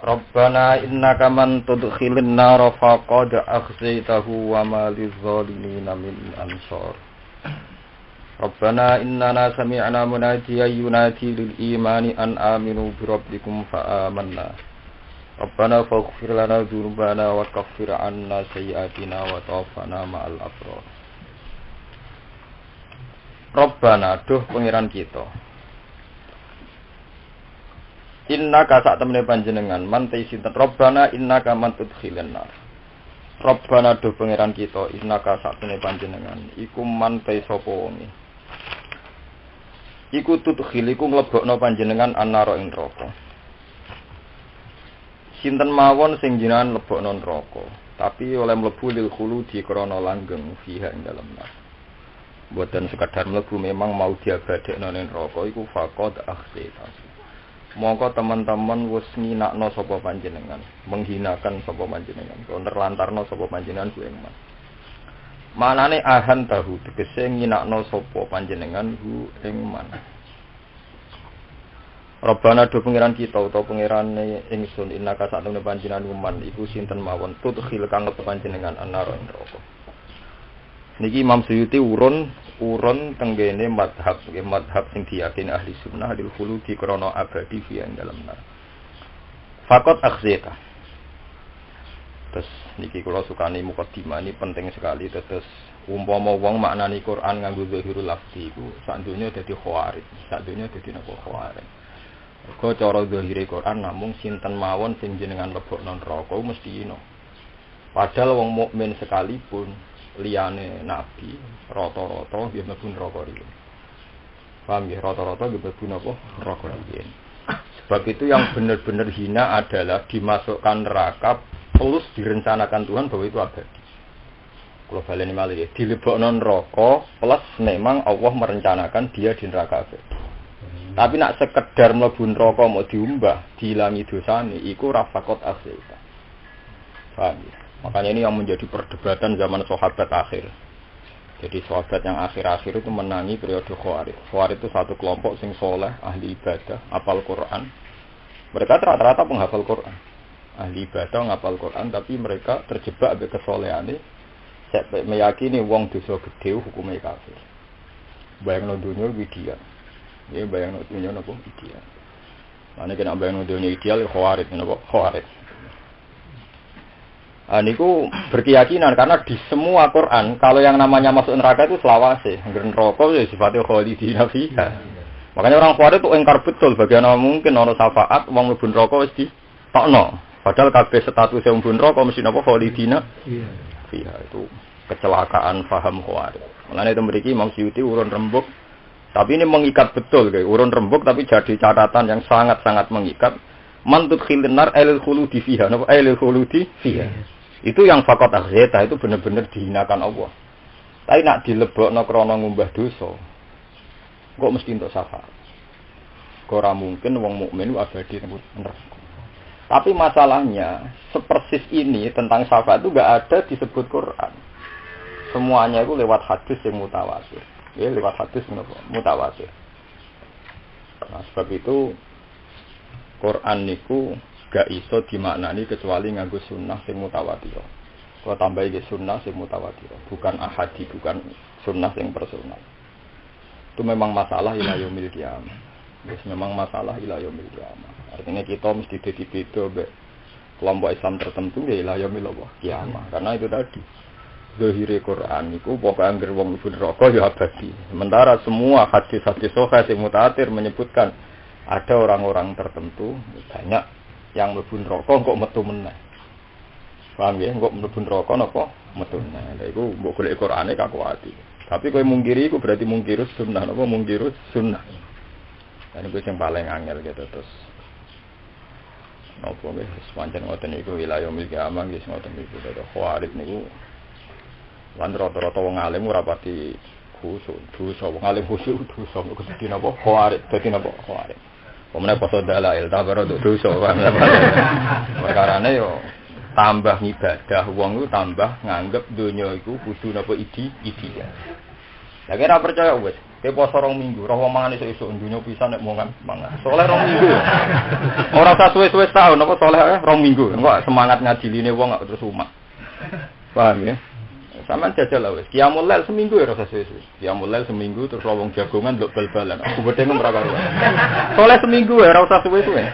Rabbana innaka man tudkhilin nar faqad akhzaytahu wa ma lizzalimin min ansar. Rabbana innana sami'na munadiyan yunadi lil imani an aminu bi rabbikum fa amanna. Rabbana faghfir lana dzunubana wa kaffir 'anna sayyi'atina wa tawaffana ma'al abrar. Rabbana duh pangeran kita. Innaka sak temene panjenengan man te sinten Rabbana innaka man tudkhilin nar. Rabbana duh pangeran kita innaka sak temene panjenengan iku man te sapa wonge. Iku tudkhil iku nglebokno panjenengan annara ing neraka. Sinten mawon sing jenengan lebokno neraka, tapi oleh mlebu lil khuludi krana langgeng fiha ing dalem nar. Mboten sekadar mlebu memang mau diabadekno ning neraka iku faqad akhzaytahu. Mongko teman-teman wis nginakno sapa panjenengan, menghinakan sapa panjenengan, nerlantarno sapa panjenengan ku ing man. Manane ahan tahu tegese nginakno sapa panjenengan ku ing man. Rabbana do pangeran kita utawa pangerane ingsun innaka sak temene panjenengan man iku sinten mawon tudkhil kang panjenengan anar neraka. Niki Imam Suyuti urun tenggene madhab sing diyakini ahli sunnah lil khuludi krana abadi fi ing dalem nar. Faqat akhzita. Terus niki kula sukani mukadimah ini penting sekali terus umpama wong maknani Quran nganggo zahirul lafzi iku sak donya dadi khawarij, sak donya dadi napa khawarij. Kok cara zahire Quran namung sinten mawon sing jenengan lebokno neraka mesti ino. Padahal wong mukmin sekalipun liyane nabi rata-rata nggih mlebu neraka riyen. Paham nggih rata-rata nggih mlebu napa neraka riyen. Sebab itu yang benar-benar hina adalah dimasukkan neraka plus direncanakan Tuhan bahwa itu abadi. Kalau baleni malih nggih dilebokno neraka plus memang Allah merencanakan dia di neraka abadi. Tapi nak sekedar mlebu neraka mau diumbah, diilangi dosane iku rafaqat akhirah. Paham ya? Makanya ini yang menjadi perdebatan zaman sahabat akhir. Jadi sahabat yang akhir-akhir itu menangi periode Khawarij. Khawarij itu satu kelompok sing soleh, ahli ibadah, hafal Quran. Mereka rata-rata penghafal Quran. Ahli ibadah, ngapal Quran, tapi mereka terjebak ambek kesolehane. Sampai meyakini wong dosa gedhe hukume kafir. Bayangno dunya ideal. Ya bayangno dunya napa ideal. Mane kena bayangno dunya ideal Khawarij napa Khawarij. Niku berkeyakinan karena di semua Quran kalau yang namanya masuk neraka itu selawase, ngger neraka ya sifatnya khalidina fiha. Makanya orang Khawarij itu ingkar betul bagaimana mungkin ana syafaat wong mlebu neraka wis ditokno. Padahal kabeh status wong mlebu neraka mesti napa khalidina fiha. Itu kecelakaan paham Khawarij. Mulane itu mriki Imam Suyuti urun rembug tapi ini mengikat betul kayak urun rembug tapi jadi catatan yang sangat-sangat mengikat. Mantut khilinar ailul khuludi fiha napa ailul khuludi fiha. Itu yang faqat akhzata itu benar-benar dihinakan Allah. Tapi nak dilebokno krana ngumbah dosa. Kok mesti entuk syafaat. Ora mungkin wong mukmin abadi neraka. Tapi masalahnya sepersis ini tentang syafaat itu enggak ada disebut Quran. Semuanya itu lewat hadis yang mutawatir. Ya, lewat hadis mutawatir. Nah, sebab itu Quran niku gak iso dimaknani kecuali nganggo sunnah sing mutawatir. Kalau tambahi ke sunnah sing mutawatir, bukan ahadi, bukan sunnah sing personal. Itu memang masalah ila yaumil qiyamah. Memang masalah ila yaumil qiyamah. Artinya kita mesti dadi beda mbek kelompok Islam tertentu ya ila yaumil qiyamah. Karena itu tadi zahire Quran niku pokoke anggere wong mlebu neraka ya abadi. Sementara semua hadis-hadis sahih sing mutawatir menyebutkan ada orang-orang tertentu banyak yang mlebu neraka kok metu meneh. Paham ya? Kok mlebu neraka napa metu meneh. Lha iku mbok golek Qur'ane kakuati. Tapi kowe mungkiri iku berarti mungkirus sunnah napa mungkirus sunnah. Lan iku sing paling angel gitu terus. Napa wis pancen ngoten niku wilayah umil kiamah wis ngoten niku dadi Khawarij niku. Lan rata-rata wong alim ora pati khusyuk, dosa wong alim khusyuk dosa kok dadi napa Khawarij, dadi napa Khawarij. Pemene poso dalail tabaro dosa perkarane yo tambah ibadah wong ku tambah nganggep donya iku kudu napa idi ya. Lah kira percaya wis Kayak poso 2 minggu, roh mangan esuk-esuk dunya pisan nek mangan. Soleh 2 minggu. Ora usah suwe-suwe tahun apa soleh 2 minggu. Engko semangat ngajiline wong gak terus umak. Paham ya? Sampeyan jajal lah wis. Qiyamul lail seminggu ya ora usah suwe-suwe. Qiyamul lail seminggu terus wong jagongan nduk bal-balan. Aku bedeng ora karo. Soleh seminggu ya ora usah suwe-suwe.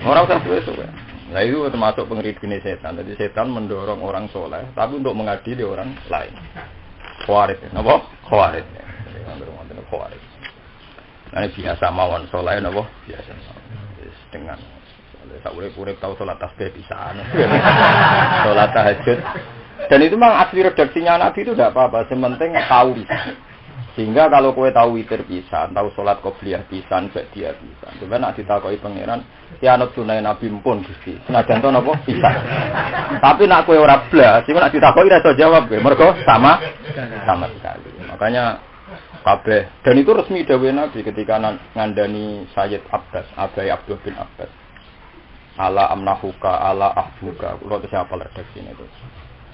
Ora usah suwe-suwe. Nah itu termasuk pengeridine setan. Jadi setan mendorong orang soleh tapi untuk mengadili orang lain. Khawarij, napa? Khawarij. Khawarij. Nah biasa mawon soleh napa? Biasa. Dengan tak urip-urip tahu salat tasbih pisan. Salat tahajud. Dan itu memang asli redaksinya Nabi itu tidak apa-apa, sementing tahu bisa. Sehingga kalau kowe tahu witir pisan, tahu salat qobliyah pisan, ba'diyah pisan. Coba nek ditakoki pangeran, kianut sunah Nabi pun Gusti. Senajan to napa pisan. Tapi nek kowe ora blas, sing nek ditakoki ora iso jawab kowe. Mergo sama sekali. Makanya kabeh dan itu resmi dawuh Nabi ketika ngandani Sayyid Abbas, Abai Abdul bin Abbas. Ala amnahuka, ala ahbuka. Kalau siapa redaksi itu?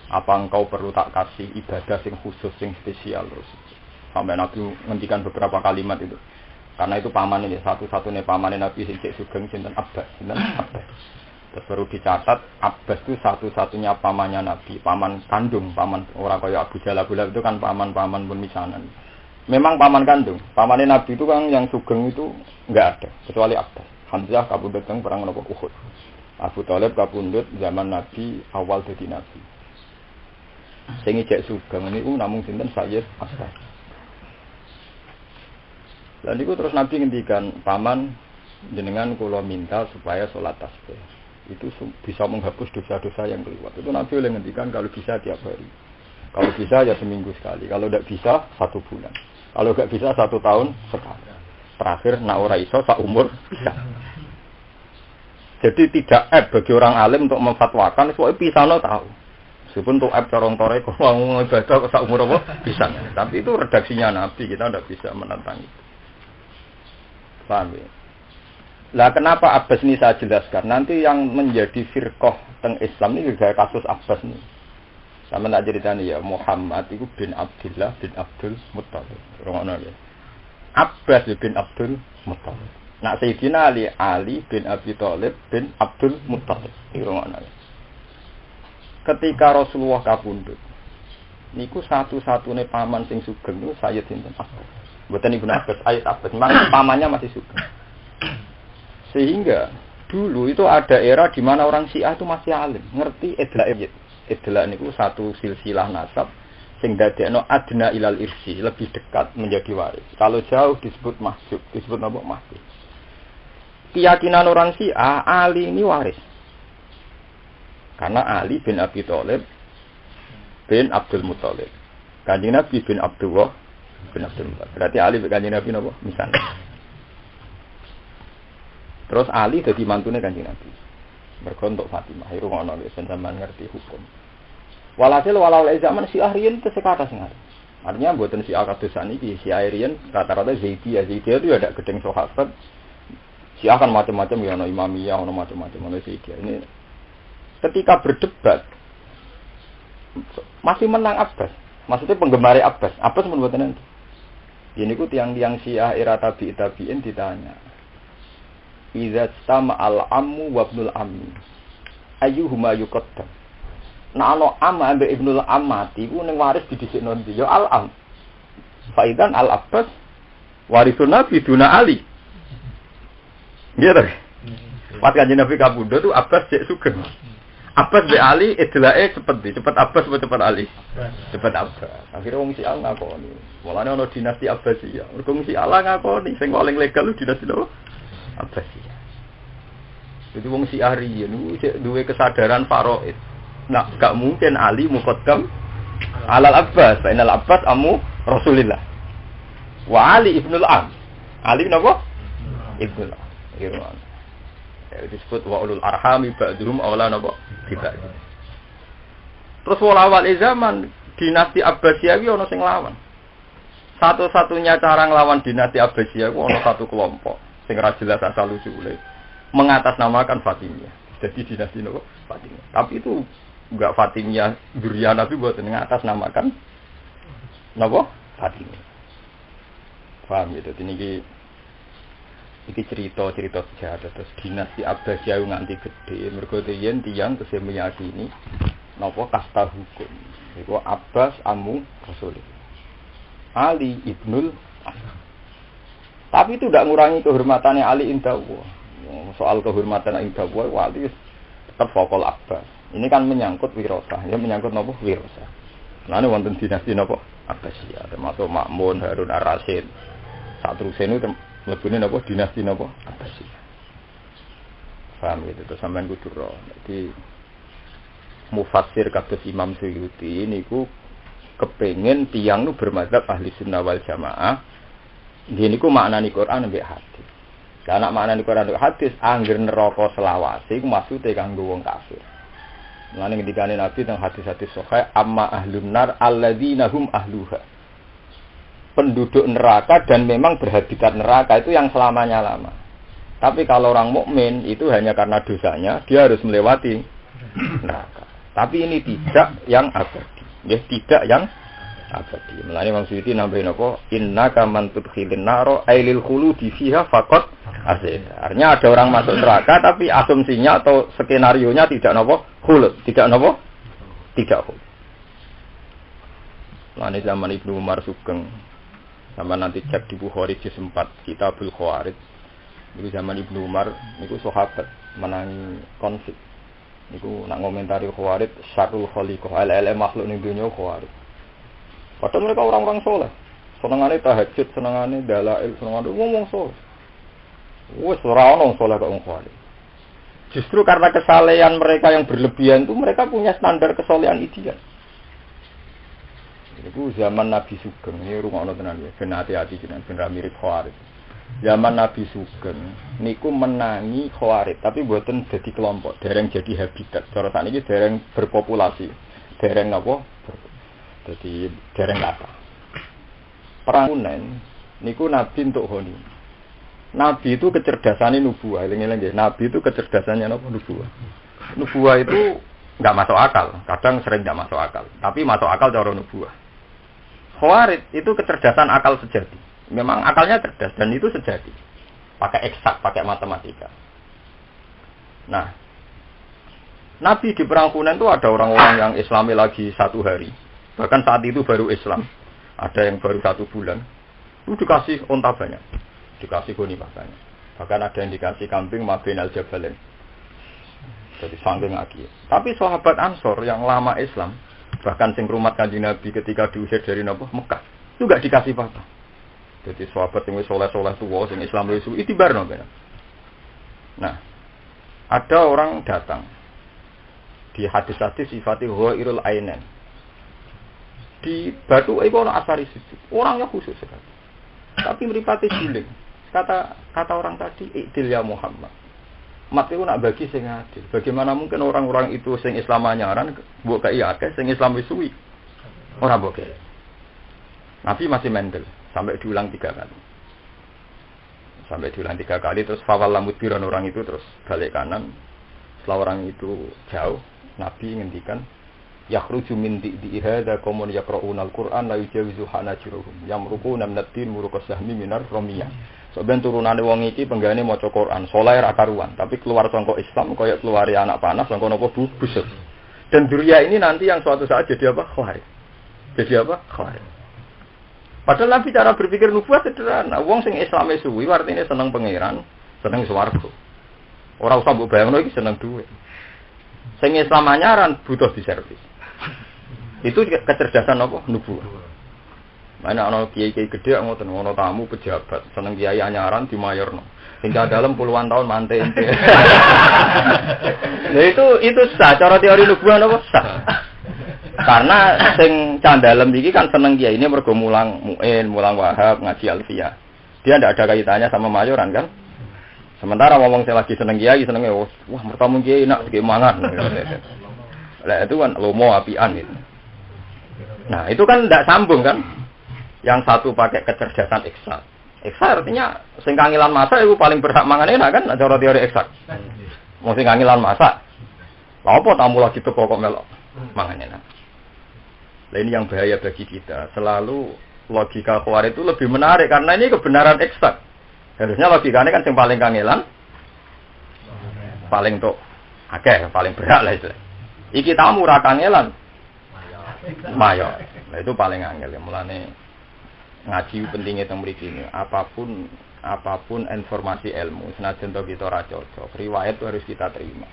Apa engkau perlu tak kasih ibadah sing khusus, sing spesial terus? Sampai Nabi ngendikan beberapa kalimat itu. Karena itu paman ini satu-satunya paman Nabi sing cek sugeng sinten Abbas, Terus baru dicatat Abbas itu satu-satunya pamannya Nabi, paman kandung, paman orang kaya Abu Jalal itu kan paman-paman pun misanan. Memang paman kandung, pamannya Nabi itu kan yang sugeng itu enggak ada kecuali Abbas. Hamzah kabundut teng perang nopo Uhud. Abu Thalib kabundut zaman Nabi awal dadi Nabi. Sing ijek sugeng niku namung sinten Sayyid Abbas. Lah niku terus Nabi ngendikan, "Paman jenengan kula minta supaya salat tasbih. Itu bisa menghapus dosa-dosa yang kelewat." Itu Nabi oleh ngendikan kalau bisa tiap hari. Kalau bisa ya seminggu sekali. Kalau tidak bisa 1 bulan. Kalau enggak bisa 1 tahun sekali. Terakhir nak ora iso sak umur bisa. Jadi tidak bagi orang alim untuk memfatwakan soal pisano tahu. Meskipun untuk corong-tore kok mau ibadah sak umur apa bisa. Tapi itu redaksinya Nabi, kita tidak bisa menentang itu. Paham ya? Lah kenapa Abbas ini saya jelaskan? Nanti yang menjadi firqah teng Islam ini juga kasus Abbas nih. Sama tak ceritani ya Muhammad itu bin Abdullah bin Abdul Muttalib. Ngono ya. Abbas bin Abdul Muttalib. Nak Sayyidina Ali bin Abi Thalib bin Abdul Muttalib. Ketika Rasulullah kapundhut, niku satu-satunya paman sing sugeng niku Sayyid sinten Abbas. Mboten Ibnu Abbas, Sayyid Abbas. Memang pamannya masih sugeng. Sehingga dulu itu ada era di mana orang Syiah itu masih alim, ngerti idlaq. Idlaq niku satu silsilah nasab sing dadekno adna ilal irsi, lebih dekat menjadi waris. Kalau jauh disebut mahjub, disebut apa mahjub. Keyakinan orang Syiah, Ali ini waris. Karena Ali bin Abi Thalib bin Abdul Muttalib. Kanjeng Nabi bin Abdullah bin Abdul Muttalib. Berarti Ali bin Kanjeng Nabi napa? Misalnya. Terus Ali dadi mantune Kanjeng Nabi. Mergo untuk Fatimah, iku ngono wis sampeyan ngerti hukum. Walhasil walau zaman Syiah riyen tersekata sing arep. Artinya mboten Syiah kados saniki, Syiah riyen rata-rata Zaidiyah. Zaidiyah itu ada gedeng sahabat. Syiah kan macam-macam ya, ono Imamiyah, ono macam-macam, ono Zaidiyah. Ini ketika berdebat masih menang Abbas. Maksudnya penggemar Abbas. Abbas mun mboten enten. Ini ku tiang-tiang Syiah era tabi'in ditanya. Idza sama al-ammu wa ibnul ammi ayyuhuma yuqaddam. Nah ana am ambek ibnul ammati ku ning waris didhisikno ndi ya al-am. Faidan al-Abbas warisun Nabi duna Ali. Nggih ta? Pas Kanjeng Nabi kabundut tu Abbas cek sugeng. Abbas be Ali idlae cepet Abbas apa cepet Ali? Cepet Abbas. Akhire wong Syiah ngakoni. Mulane ana dinasti Abbasiyah. Mergo wong Syiah ngakoni sing paling legal lu dinasti lho Abbasiyah. Jadi wong Syiah riyen niku duwe kesadaran faraid. Nah, gak mungkin Ali muqaddam alal Abbas, inal Abbas amu Rasulillah. Wa Ali ibnul Am. Ali napa? Ibnul Am. Irwan. Ya disebut wa ulul arhami ba'dhum aula napa? Tidak. Terus walawal zaman dinasti Abbasiyah iki ana sing lawan. Satu-satunya cara nglawan dinasti Abbasiyah ku ana satu kelompok sing ra jelas asal usule. Mengatasnamakan Fatimiyah. Jadi dinasti napa? Fatimiyah. Tapi itu enggak Fatimiyah dzurriyyah Nabi buat ngatasnamakan napa? Fatimi. Paham gitu. Iki cerita sejarah terus dinasti Abbasiyah nganti gede. Mergo yen tiyang tesih meyakini napa kasta hukum. Iku Abbas amu Rasul. Ali ibnul Asam. Tapi itu tidak mengurangi kehormatannya Ali indah Allah. Soal kehormatan indah Allah, wali tetap vokal Abbas. Ini kan menyangkut wirasa, ya menyangkut napa wirasa. Nah, ini wonten dinasti napa Abbasiyah, termasuk Ma'mun, Harun ar-Rasyid. Satrusene itu mlebune napa dinasti napa Abbasiyah. Paham gitu, terus sampean kudu ro. Jadi mufassir kados Imam Suyuti niku kepengen tiyang nu bermadzhab ahli sunnah wal jamaah. Nggih niku maknani Quran mbek hadis. Lah nek maknani Quran mbek hadis angger neraka selawase iku maksude kanggo wong kafir. Mulane ngendikane Nabi teng hadis-hadis sahih amma ahlun nar alladzina hum ahluha. Penduduk neraka dan memang berhabitat neraka itu yang selamanya-lama. Tapi kalau orang mukmin itu hanya karena dosanya dia harus melewati neraka. Tapi ini tidak yang abadi. Ya, tidak yang abadi. Mulane Imam Suyuti nambahin apa? Innaka man tudkhilin naro ailil khuludi fiha faqat azid. Artinya ada orang masuk neraka tapi asumsinya atau skenarionya tidak napa? Khulud, tidak napa? Tidak khulud. Mulane zaman Ibnu Umar Sugeng sama nanti cek di Bukhari juz 4 Kitabul Khawarij. Dulu zaman Ibnu Umar niku sahabat menangi konflik. Niku nak ngomentari Khawarij syarrul khaliqah al makhluk ning dunya Khawarij. Padahal mereka orang-orang soleh. Senengane tahajud, senengane dalail, senengane ngomong soleh. Wes ora ono soleh kok wong Khawarij. Justru karena kesalehan mereka yang berlebihan itu mereka punya standar kesolehan ideal. Itu zaman Nabi Sugeng, ini rungokno tenan ya, ben hati-hati jenengan ben ra mirip Khawarij. Zaman Nabi Sugeng niku menangi Khawarij, tapi mboten dadi kelompok, dereng jadi habitat. Cara sakniki dereng berpopulasi. Dereng napa? Dadi dereng kata. Perang Hunain niku Nabi entuk honi. Nabi itu kecerdasannya nubuah, eling-eling nggih. Nabi itu kecerdasannya napa nubuah. Nubuah itu enggak masuk akal, kadang sering enggak masuk akal, tapi masuk akal cara nubuah. Khawarij itu kecerdasan akal sejati. Memang akalnya cerdas dan itu sejati. Pakai eksak, pakai matematika. Nah, Nabi di perang Hunain itu ada orang-orang yang Islami lagi 1 hari. Bahkan saat itu baru Islam. Ada yang baru 1 bulan. Itu dikasih unta banyak. Dikasih goni banyak. Bahkan ada yang dikasih kambing mabin al-jabalain. Jadi sangking lagi. Tapi sahabat Ansor yang lama Islam, bahkan sing rumat Kanjeng Nabi ketika diusir dari Mekah, itu enggak dikasih apa-apa. Jadi sahabat yang soleh-soleh tuwa sing Islam itu itibarno kan. Nah, ada orang datang di hadis-hadis sifati ghairul ainen. Di batu iku ana asari sujud. Orangnya khusus sekali. Tapi mripate giling. Kata orang tadi, "Idil ya Muhammad." Mati ku nak bagi sing adil. Bagaimana mungkin orang-orang itu sing Islam anyaran mbok kaya akeh sing Islam wis suwi. Ora mbok kaya. Nabi masih mendel sampai diulang 3 kali. Sampai diulang 3 kali terus fawal lamudbiran orang itu terus balik kanan. Setelah orang itu jauh, Nabi ngendikan yakhruju min di hadza qaumun yaqra'una al-Qur'an la yujawizu hanajiruhum yamruquna min ad-din muruqasahmi minar ramiyah. Soben turunane wong iki penggane maca Quran, saleh ra karuan, tapi keluar saka Islam kaya keluari anak panas saka napa busuk. Dan duria ini nanti yang suatu saat jadi apa? Khawarij. Jadi apa? Khawarij. Padahal Nabi cara berpikir nubuat sederhana. Wong sing Islame suwi artine seneng pangeran, seneng swarga. Ora usah mbok bayangno iki seneng duit. Sing Islam anyaran butuh diservis. Itu kecerdasan apa? Nubuah. Mana ana kiai-kiai gede ngoten ngono tamu pejabat seneng kiai anyaran dimayorno. Tinggal dalam puluhan tahun manten. Nah itu sah cara teori nubuah napa sah. Karena sing candalem iki kan seneng kiai ini mergo mulang Muin, mulang Wahab, ngaji Alfiyah. Dia ndak ada kaitannya sama mayoran kan? Sementara ngomong saya lagi seneng kiai senenge wah mertamu kiai enak segi mangan. Lah itu kan lomo apian gitu. Nah, itu kan ndak sambung kan? Yang satu pakai kecerdasan eksak. Eksak artinya sing kangilan masak itu paling berhak mangan enak kan cara teori eksak. Mau sing kangilan masak. Lah apa tamu lagi teko kok melok mangan enak. Lah ini yang bahaya bagi kita. Selalu logika Khawarij itu lebih menarik karena ini kebenaran eksak. Harusnya logikanya kan yang paling kangelan, paling tok, paling berat lah itu. Iki tamu ra kangelan, mayor. Nah itu paling angel ya. Mulane ngaji pentingnya teng mriki ini. Apapun informasi ilmu, senajan to kita ora cocok, riwayat itu harus kita terima.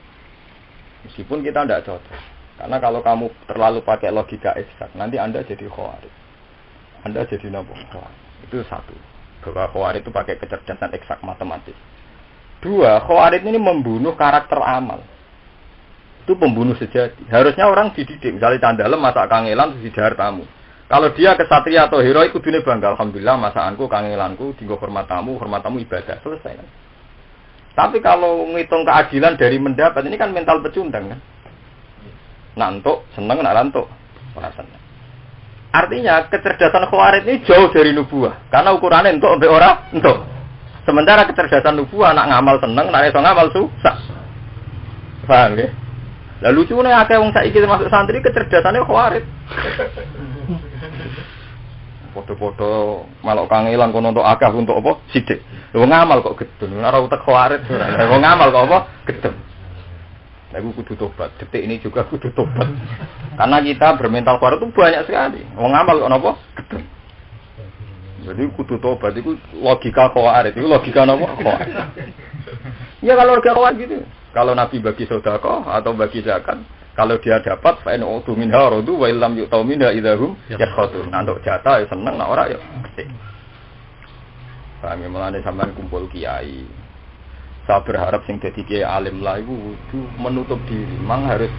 Meskipun kita tidak cocok. Karena kalau kamu terlalu pakai logika eksak, nanti Anda jadi Khawarij. Anda jadi nopo Khawarij. Itu satu. Bahwa Khawarij itu pakai kecerdasan eksak matematis. Dua, Khawarij ini membunuh karakter amal. Itu pembunuh sejati. Harusnya orang dididik. Misalnya candalem masak kangelan terus didahar tamu. Kalau dia kesatria atau heroik kudune bangga. Alhamdulillah masakanku kangelanku dienggo hormat tamu ibadah. Selesai kan. Tapi kalau ngitung keadilan dari mendapat ini kan mental pecundang kan. Nantuk seneng nak rantuk ora seneng. Artinya kecerdasan Khawarij ini jauh dari nubuah. Karena ukurannya entuk sampai ora entuk. Sementara kecerdasan nubuah nak ngamal seneng, nak iso ngamal susah. Paham ya? Lah lucune akeh wong saiki termasuk santri kecerdasannya Khawarij. Foto-foto malok kangelan kono untuk akeh untuk apa? Sithik. Lho ngamal kok gedhen, ora utek Khawarij. Wong ngamal kok apa? Gedhen. Lah iku kudu tobat. Detik ini juga kudu tobat. Karena kita bermental Khawarij itu banyak sekali. Wong ngamal kok napa? Gedhen. Jadi kudu tobat itu logika Khawarij. Itu logika napa? Khawarij. Ya kalau logika Khawarij gitu. Kalau Nabi bagi sedekah atau bagi zakat, kalau dia dapat fa in utu minha radu wa illam yu'tu minha idahum yakhutun. Untuk jatah ya seneng, nek ora ya gede. Kami mulane sampean kumpul kiai. Saya berharap sing dadi kiai alim lah iku kudu menutup diri. Memang harus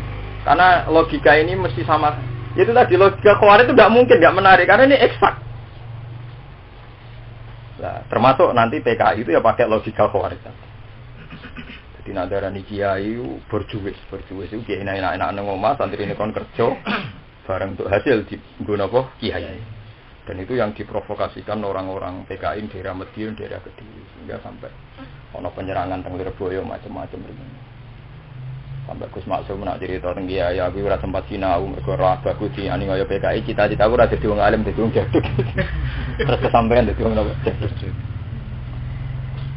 karena logika ini mesti sama. Itu tadi logika Khawarij itu enggak mungkin enggak menarik karena ini eksak. Nah, termasuk nanti PKI itu ya pakai logika Khawarij. Jadi nadara ni kiai berjuwis itu kiai enak-enak nang omah santri ini kon kerja bareng untuk hasil di nggon apa kiai. Dan itu yang diprovokasikan orang-orang PKI daerah Madiun, daerah Kediri sehingga sampai ono penyerangan teng Lirboyo macam-macam ini. Sampai Gus Maksum nak cerita teng kiai aku ora sempat sinau mergo ora bagus diani kaya PKI cita-citaku ora dadi wong alim dadi wong jaduk. Terus kesampaian dadi wong jaduk.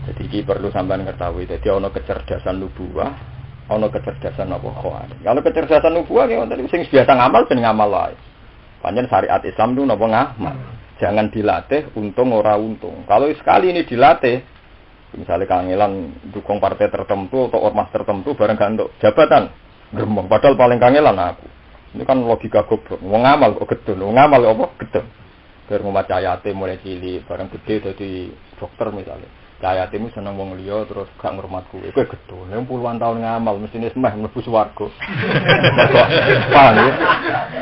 Jadi ini perlu sampean ketahui. Jadi ono kecerdasan nubuwah, ono kecerdasan apa Khawarij. Kalau kecerdasan nubuwah ki wonten sing biasa ngamal ben ngamal wae. Pancen syariat Islam itu napa ngamal. Jangan dilatih untung ora untung. Kalau sekali ini dilatih, misalnya kangelan dukung partai tertentu atau ormas tertentu bareng gak untuk jabatan, grembong padahal paling kangelan aku. Ini kan logika goblok. Wong ngamal kok gedhe, wong ngamal apa gedhe. Biar membaca ayat mulai cilik bareng gede dadi dokter misalnya. Ayatimu seneng wong liya terus gak ngurmatku. Kowe gedhe, nek puluhan tahun ngamal mestine semeh mlebu swarga. Paham ya?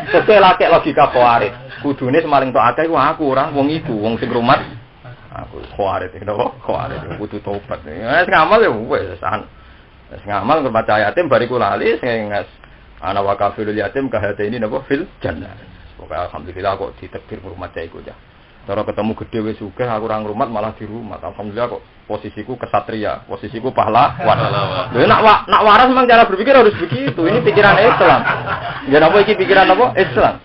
Sesuai laki logika Khawarij. Kudune semaring tok akeh aku ora wong iku, wong sing ngurmat. Aku Khawarij iki lho, Khawarij kudu tobat. Wis ngamal ya wis wis ngamal ngurmat yatim bariku lali sing ana wa kafilul yatim kahate ini napa fil jannah. Pokoke alhamdulillah kok ditakdir ngurmat iku ya. Cara ketemu gede wis sugih aku ora ngrumat malah dirumat. Alhamdulillah kok posisiku kesatria, posisiku pahlawan. Lha nak waras memang cara berpikir harus begitu. Ini pikiran Islam. Ya napa iki pikiran apa? Islam.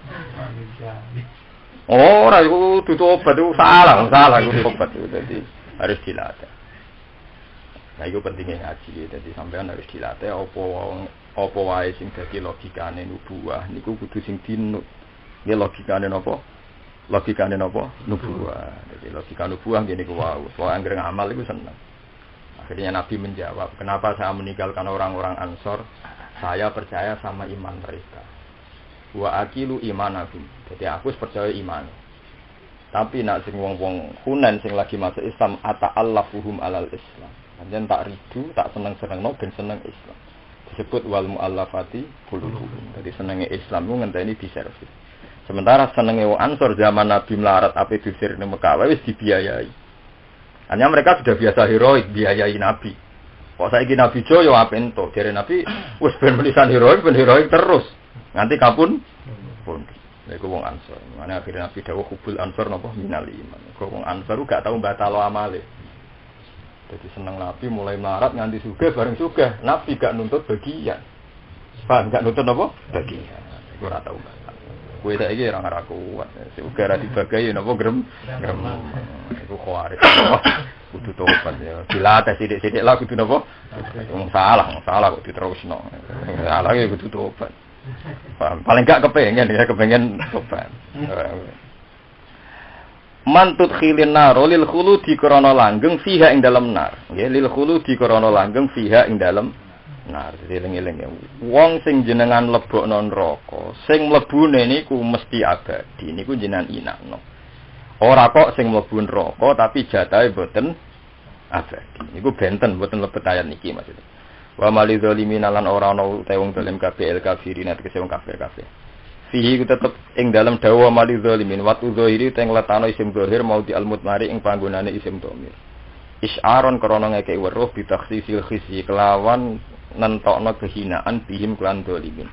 Oh, ora iku obat itu salah iku obat itu. Jadi harus dilatih. Nah, itu pentingnya ngaji. Jadi sampean harus dilatih apa wae sing dadi logikane nubuwah niku kudu sing dinut. Nggih logikane napa? Logikane napa? Nubuwah. Jadi logika nubuwah ngene ku wae. Soal anggere ngamal iku seneng. Akhirnya Nabi menjawab, "Kenapa saya meninggalkan orang-orang Ansor? Saya percaya sama iman mereka. Wa aqilu imanakum." Jadi aku percaya iman. Tapi nak sing wong-wong Hunain sing lagi masuk Islam ata'allafuhum alal Islam. Panjen tak ridu, tak seneng-senengno ben seneng Islam. Disebut wal muallafati qulubuhum. Jadi senenge Islam ku ngenteni diservis. Sementara senenge wong Ansor zaman Nabi melarat ape diusir ning Mekah wis dibiayai. Hanya mereka sudah biasa heroik biayai Nabi. Kok saiki Nabi Jo yo ape ento, jare Nabi wis ben menisan heroik terus. Nganti kapun pun. Iku wong Ansor. Mane akhirnya Nabi dawuh hubul Ansor napa minal iman. Kok wong Ansor gak tau batalo amale. Jadi seneng Nabi mulai melarat nganti sugih bareng sugih. Nabi gak nuntut bagian. Paham gak nuntut apa? Bagian. Iku ora tau. Kowe saiki ora kuat. Uga ra dibagai napa grem. Iku khawarit. Kudu tobat ya. Dilatih sithik-sithik lah kudu napa? Salah kok diterusno. Salah ya kudu tobat. Paling gak kepengen tobat. Mantut khilin nar lil khuludi krana langgeng fiha ing dalem nar. Nggih lil khuludi krana langgeng fiha ing dalem nar. Eling-eling ya. Wong sing jenengan lebokno neraka, sing mlebune niku mesti abadi. Niku jenengan inakno. Ora kok sing mlebu neraka tapi jatahe boten abadi. Niku benten boten lebet ayat niki maksudnya. Wa mali zalimin lan ora ana te wong zalim kabeh kafirin tegese wong kafir. Fihi ku tetep ing dalam dawa mali zalimin watu zahiri teng letano isim zahir mau di almut mari ing panggonane isim dhamir. Isyaron krana ngekeki weruh bitakhsisil khisi kelawan nentokno kehinaan bihim klan zalimin.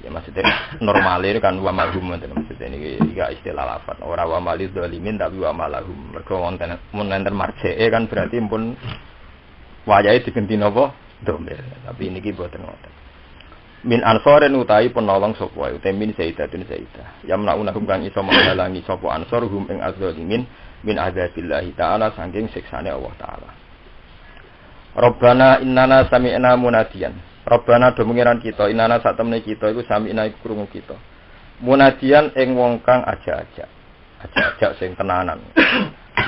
Ya maksudnya normale kan wa malhum maksudnya niki iki istilah lafaz ora wa mali zalimin tapi wa malahum. Mergo wonten marjee kan berarti pun wayahe digenti napa dhamir. Tapi niki boten ngoten. Min ansoren utai penolong sapa wae utai min sayyidatun sayyidah yamnaunahum kang iso menghalangi sapa ansor hum ing azzalimin min adzabillahi taala saking siksane Allah taala. Rabbana innana sami'na munadiyan. Rabbana do mengiran kita innana sak temne kita iku sami'na iku krungu kita. Munadiyan ing wong kang aja-aja sing tenanan.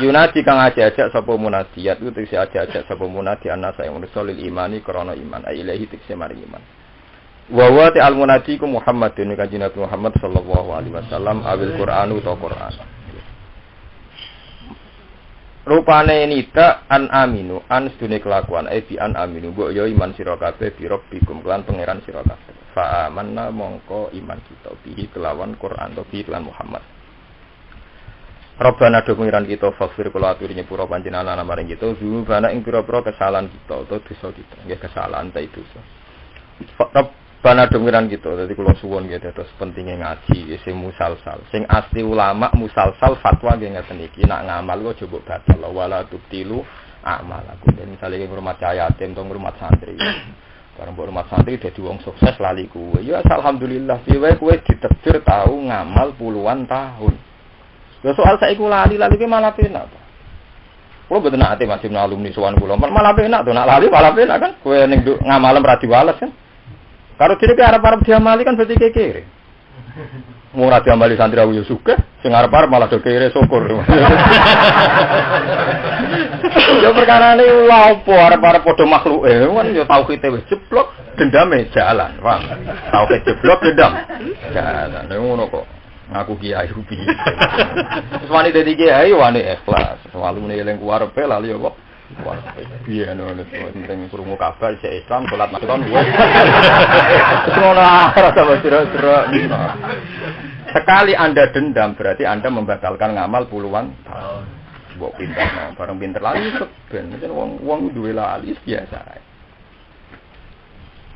Yunadi kang aja-aja sapa munadiyat iku tegese aja-aja sapa munadi anasa ing nusulil imani krana iman ailahi tegese mari iman. Wa wa ta'al munadi ku Muhammadun kanjeng Nabi Muhammad sallallahu alaihi wasallam awil Qur'anu ta Qur'an. Rupane nita an aminu an sedune kelakuan bi an aminu mbok yo iman sira kabeh bi rabbikum lan pangeran sira kabeh. Fa amanna mongko iman kita bi kelawan Qur'an to bi lan Muhammad. Rabbana do pangeran kita faghfir kula aturi nyepura panjenengan ana maring kita zunubana ing pira-pira kesalahan kita utawa dosa kita nggih kesalahan ta itu. Bana dengeran gitu, jadi kalau suwon gitu terus pentingnya ngaji, sing musalsal, sing asli ulama musalsal fatwa gak ngeten iki, nak ngamal kok coba batal, wala tubtilu amal aku. Dan misalnya ngurmat yatim, atau ngurmat santri, barang ngurmat santri jadi wong sukses lali kuwe, ya alhamdulillah, piye kuwe ditakdir tahu ngamal puluhan tahun. Ya soal saya iku lali ki malah penak. Kulo mboten nate masih alumni sowan kula, malah penak to, nak lali malah penak kan, kowe ning ngamalem ra diwales kan. Kalau dene arep-arep diamali kan berarti kekere. Ora diamali santri aku yo sugih, sing arep-arep malah do kere syukur. Yo perkarane lha opo arep-arep padha makhluke, kan yo tauhid wis jeblok, dendame jalan, paham. Tauhid jeblok dendam. Jalan, ngono kok. Ngaku kiai rupi. Wis wani dadi kiai wani ikhlas. Selalu muni eling kuwarepe lali yo kok. Wah, iya no, penting krungu kabar isih Islam salat makon. Sekali Anda dendam berarti Anda membatalkan ngamal puluhan tahun. Mbok pinter, bareng pinter lali ben wong duwe lali biasa.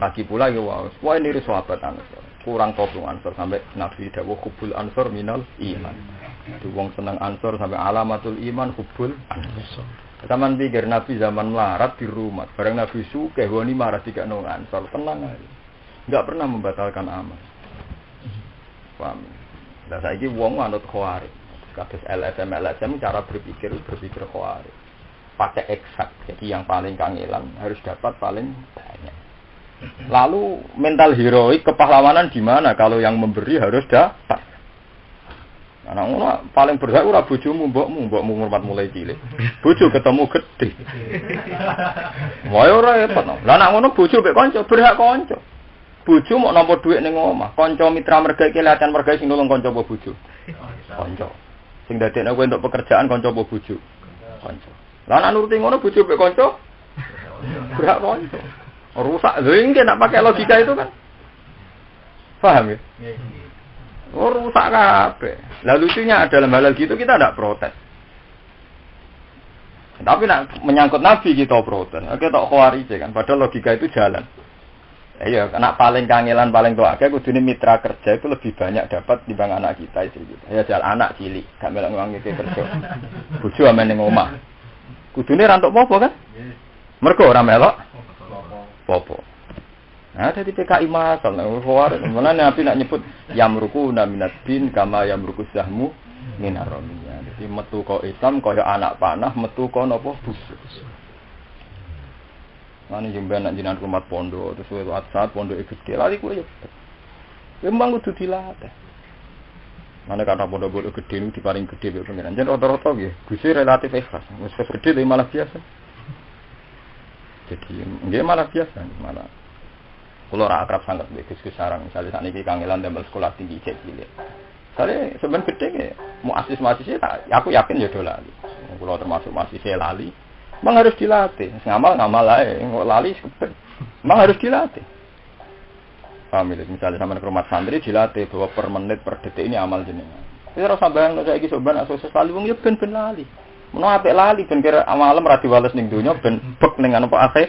Lagi pula ya wah ini sahabat Ansor. Kurang toplung Ansor sampai Nabi dawuh hubul Ansor minal iman. Itu wong seneng Ansor sampai alamatul iman hubul Ansor. Zaman pikir Nabi zaman melarat di rumah, bareng Nabi sugih wani marah tiga nong Ansor, tenang aja, nggak pernah membatalkan amal. Paham? Dan saya ini wong anut khawarij, kados LSM cara berpikir khawarij, pakai eksak, jadi yang paling kangelan harus dapat paling banyak. Lalu mental heroik kepahlawanan di mana kalau yang memberi harus dapat? Anak ngono paling berhak ora bojomu mbokmu ngurmat mulai cilik. Bojo ketemu gedhe. Wae ora repot no. Lah nek ngono bojo mek kanca berhak kanca. Bojo mok nampa dhuwit ning omah, kanca mitra merga iki latihan merga sing nulung kanca apa bojo? Kanca. Sing dadekne kowe entuk pekerjaan kanca apa bojo? Kanca. Lah nek nuruti ngono bojo mek kanca berhak kanca. Rusak lho iki nek pakai logika itu kan. Paham ya? Oh rusak kabeh. Lah lucunya dalam hal gitu kita tidak protes. Tapi nak menyangkut Nabi kita protes. Kita tak khawarij kan. Padahal logika itu jalan. Iya, karena paling kangelan paling tua aku kudune mitra kerja itu lebih banyak dapat dibanding anak kita istri kita. Ya jalan anak cilik, gak melok ngomong iki kerja. Bojo amen ning omah. Kudune ra entuk apa kan? Mergo ora melok apa. Nah, dadi PKI masal khawarij. Mulane Nabi nak nyebut yamruku minad din kama yamruku sahmu minar ramiyah. Dadi metu kok Islam kaya anak panah, metu kok napa busuk. Mane jemben nak jinan rumah pondok terus saat pondok gede lali kuwi ya. Memang kudu dilatih. Mane karena pondok gede niku diparing gede karo pengiran. Jan rata-rata nggih, Gusti relatif ikhlas. Wis gede malah biasa. Jadi nggih malah biasa, malah kula ora akrab sanget mbek Gus Sarang, misale sakniki kangelan damel sekolah tinggi cek cilik. Sale sampean gede nggih, muasis-muasis aku yakin ya do lali. Kula termasuk mahasiswa lali. Memang harus dilatih. Ngamal ae, kok lali sepet. Memang harus dilatih. Paham ya, misalnya sampean ke rumah santri dilatih bahwa per menit per detik ini amal jenengan. Wis ora sampean saiki soban sukses lali wong ya ben lali. Menawa apik lali ben kira amalem ra diwales ning donya ben bek ning apa akhir.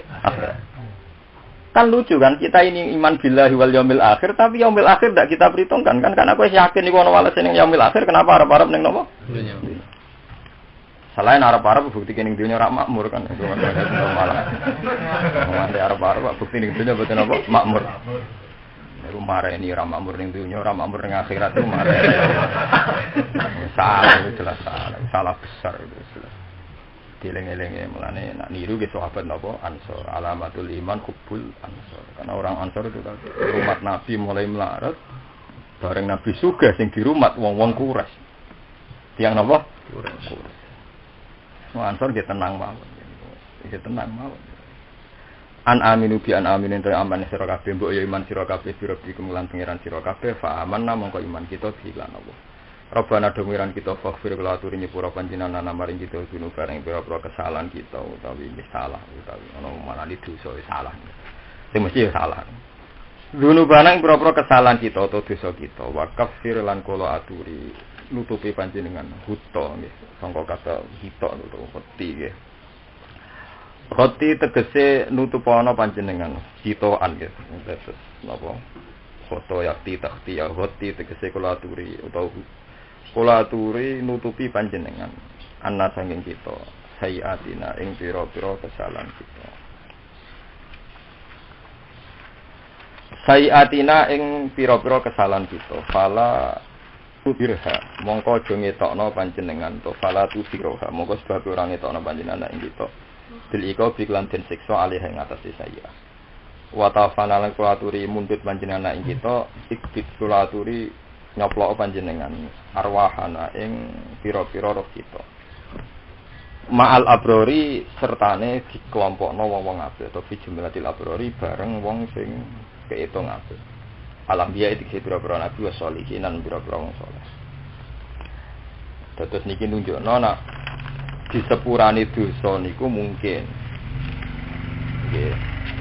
Kan lucu kan kita ini iman billahi wal yaumil akhir tapi yaumil akhir ndak kita perhitungkan kan karena aku yakin iku ono wales ning yaumil akhir kenapa arep-arep ning nopo? Dunya. Selain arep-arep bukti ning dunya ora makmur kan itu malah. Wong arep-arep bukti ning dunya boten apa makmur. Niku mareni ora makmur ning dunya ora makmur ning akhirat itu mareni. Salah jelas salah besar itu jelas. Dileng-elenge mulane nak niru ge sahabat napa Ansor alamatul iman kubul Ansor karena orang Ansor itu kan rumah Nabi mulai melarat bareng Nabi sugih sing di rumah wong-wong Quraisy tiyang napa Quraisy Ansor ge tenang mawon ge tenang mawon an aminu bi an aminin ta aman sira kabeh mbok ya iman sira kabeh sira kumulan pangeran sira kabeh fa amanna mongko iman kita dilan apa Rabbana demiran kita faghfir kula aturi nyepura panjenengan maring kita gunung bareng pira-pira kesalahan kita utawi salah utawi ana manani dosa salah. Sing mesti salah. Gunung bareng pira-pira kesalahan kita utawa dosa kita wa kafir lan kula aturi nutupi panjenengan huta nggih sangka kata hita utawa peti nggih. Roti tegese nutupana panjenengan hitoan nggih. Terus napa? Foto yakti takti ya roti tegese kula aturi utawa kula aturi nutupi panjenengan ana sanging kita sayiatina ing pira-pira kesalahan kita sayiatina ing pira-pira kesalahan kita fala tubirha mongko aja ngetokno panjenengan to fala tubiroha mongko sebab ora ngetokno panjenengan ing kita bil iko biklan den siksa alih ing atase saya wa tafana lan kula aturi mundhut panjenengan ing kita ikbit kula aturi nyoplok panjenengan arwahana ing pira-pira roh kita ma'al abrori sertane dikelompokno wong-wong apik atau fi jumlatil abrori bareng wong sing keitung apik alam biya iki pira-pira nabi wa sholihin lan pira-pira wong saleh terus niki nunjukno nek disepurane dosa niku mungkin nggih